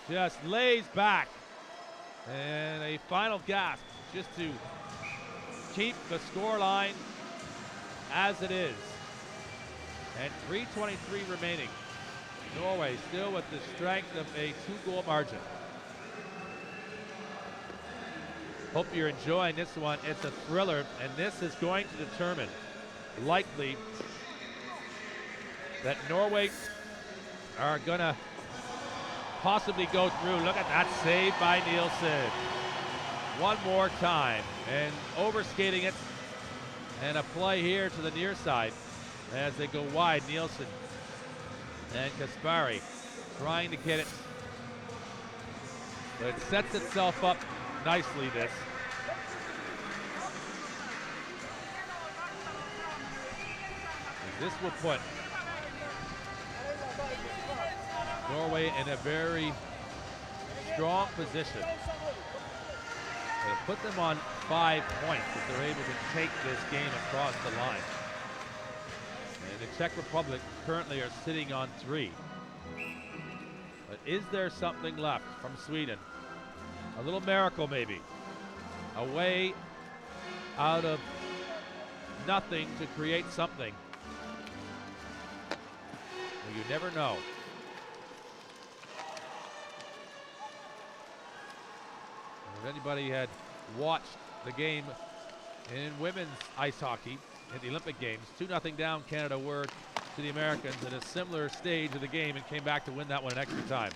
just lays back. And a final gasp just to keep the score line as it is. And 3:23 remaining. Norway still with the strength of a 2-goal margin. Hope you're enjoying this one. It's a thriller, and this is going to determine likely that Norway are gonna possibly go through. Look at that save by Nielsen. One more time, and overskating it, and a play here to the near side as they go wide. Nielsen and Kasperi trying to get it, but it sets itself up nicely, this. And this will put Norway in a very strong position. It'll put them on 5 points if they're able to take this game across the line. And the Czech Republic currently are sitting on 3. But is there something left from Sweden? A little miracle maybe. A way out of nothing to create something. Well, you never know. If anybody had watched the game in women's ice hockey at the Olympic Games, 2-0 down Canada were to the Americans at a similar stage of the game and came back to win that one in extra time.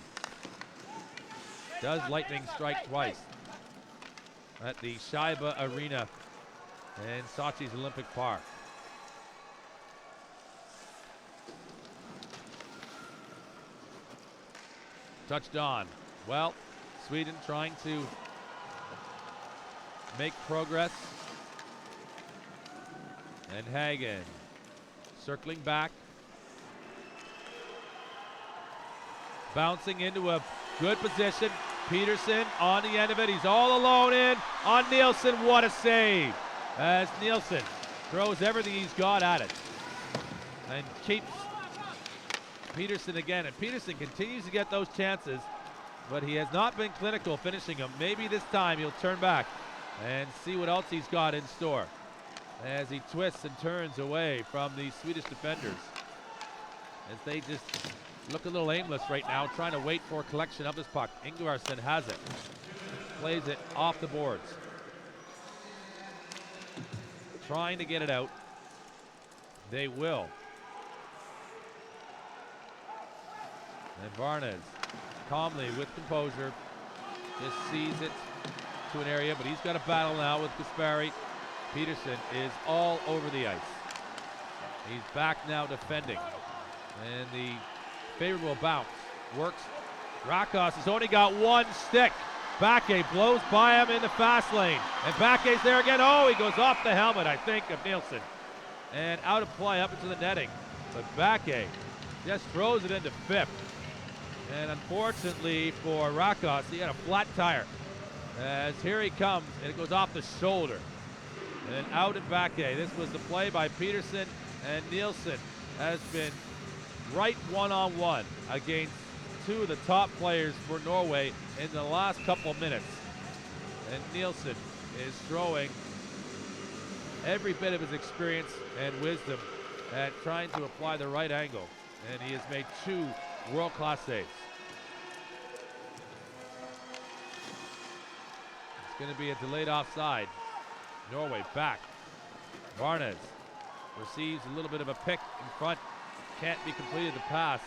Does lightning strike twice at the Shayba Arena in Sochi's Olympic Park. Touched on. Well, Sweden trying to make progress. And Hagen circling back. Bouncing into a good position. Peterson on the end of it. He's all alone in on Nielsen. What a save. As Nielsen throws everything he's got at it. And keeps Peterson again. And Peterson continues to get those chances, but he has not been clinical finishing them. Maybe this time he'll turn back and see what else he's got in store as he twists and turns away from the Swedish defenders as they just look a little aimless right now, trying to wait for a collection of this puck. Ingvarsson has it, plays it off the boards, trying to get it out. They will. And Varnes calmly with composure just sees it to an area, but he's got a battle now with Kasperi. Peterson is all over the ice. He's back now defending. And the favorable bounce works. Rakos has only got one stick. Bakke blows by him in the fast lane. And Bakke's there again. Oh, he goes off the helmet, I think, of Nielsen. And out of play up into the netting. But Bakke just throws it into fifth. And unfortunately for Rakos, he had a flat tire. As here he comes, and it goes off the shoulder. And out and Bakke. This was the play by Peterson, and Nielsen has been right one-on-one against two of the top players for Norway in the last couple of minutes. And Nielsen is throwing every bit of his experience and wisdom at trying to apply the right angle. And he has made 2 world-class saves. It's going to be a delayed offside. Norway back. Varnes receives a little bit of a pick in front. Can't be completed the pass.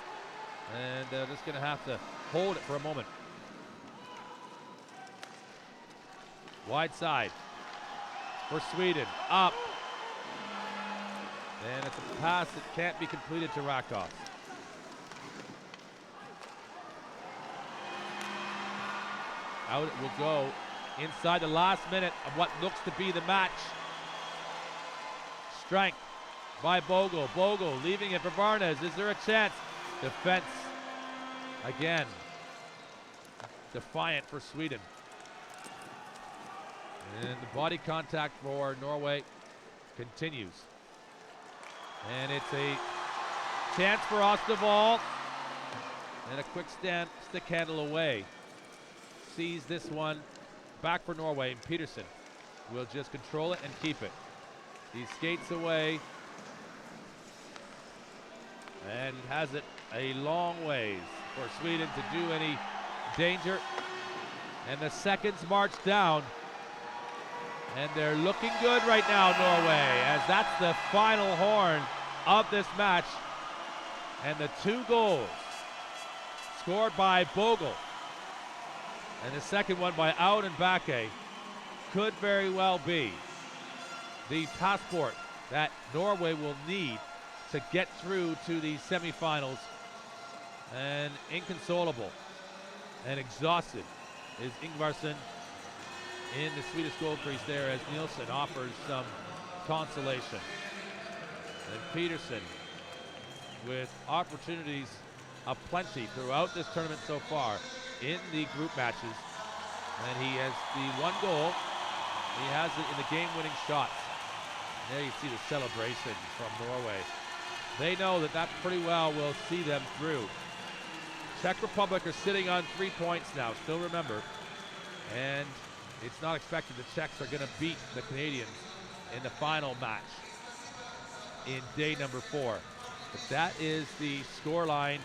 And just going to have to hold it for a moment. Wide side for Sweden. Up. And it's a pass that can't be completed to Rakos. Out it will go inside the last minute of what looks to be the match. Strength by Bogle. Bogle leaving it for Varnes. Is there a chance? Defense again. Defiant for Sweden. And the body contact for Norway continues. And it's a chance for Osterwald. And a quick stick handle away. Sees this one back for Norway, and Peterson will just control it and keep it. He skates away and has it a long ways for Sweden to do any danger. And the seconds march down And they're looking good right now, Norway, as that's the final horn of this match. And the 2 goals scored by Bogle and the second one by Aud and Bakke could very well be the passport that Norway will need to get through to the semifinals. And inconsolable and exhausted is Ingvarsson in the Swedish goal crease there as Nielsen offers some consolation. And Peterson with opportunities aplenty throughout this tournament so far in the group matches. And he has the 1 goal. He has it in the game-winning shots. And there you see the celebration from Norway. They know that that pretty well will see them through. Czech Republic are sitting on 3 points now, still remember. And it's not expected the Czechs are going to beat the Canadians in the final match in day number 4. But that is the scoreline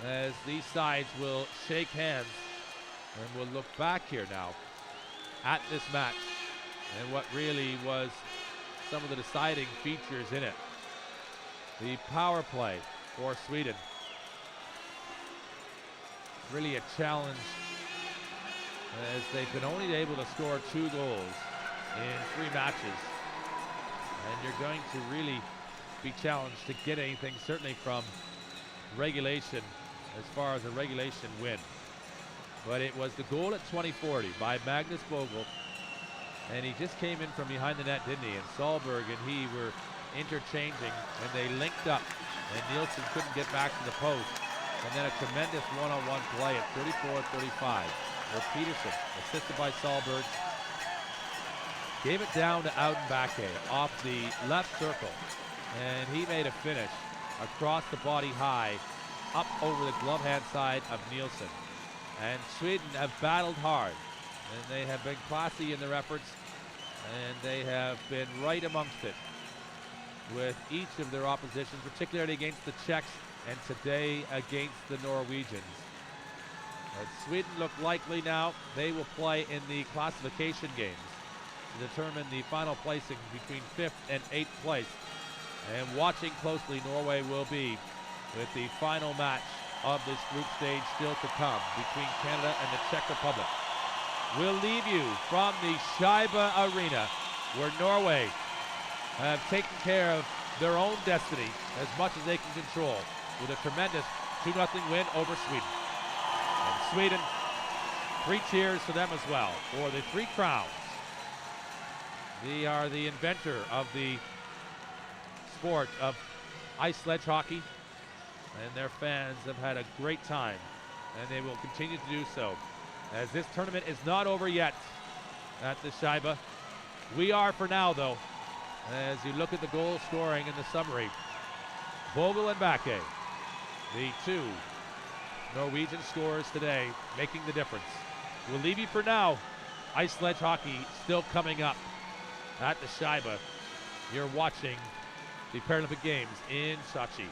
as these sides will shake hands and we'll look back here now at this match and what really was some of the deciding features in it. The power play for Sweden. Really a challenge as they've been only able to score 2 goals in 3 matches. And you're going to really be challenged to get anything, certainly from regulation, as far as a regulation win. But it was the goal at 2040 by Magnus Bogle. And he just came in from behind the net, didn't he? And Solberg and he were interchanging, and they linked up. And Nielsen couldn't get back to the post. And then a tremendous one-on-one play at 34-35. Where Peterson, assisted by Solberg, gave it down to Aud and Bakke off the left circle. And he made a finish across the body high, up over the glove hand side of Nielsen. And Sweden have battled hard. And they have been classy in their efforts. And they have been right amongst it with each of their oppositions, particularly against the Czechs and today against the Norwegians. But Sweden look likely now. They will play in the classification games to determine the final placing between 5th and 8th place. And watching closely, Norway will be with the final match of this group stage still to come between Canada and the Czech Republic. We'll leave you from the Shayba Arena, where Norway have taken care of their own destiny as much as they can control with a tremendous 2-0 win over Sweden. And Sweden, 3 cheers for them as well for the 3 crowns. They are the inventor of the sport of ice sledge hockey, and their fans have had a great time, and they will continue to do so as this tournament is not over yet at the Shayba. We are for now, though, as you look at the goal scoring in the summary. Bogle and Bakke, the 2 Norwegian scorers today, making the difference. We'll leave you for now. Ice sledge hockey still coming up at the Shayba. You're watching the Paralympic Games in Sochi.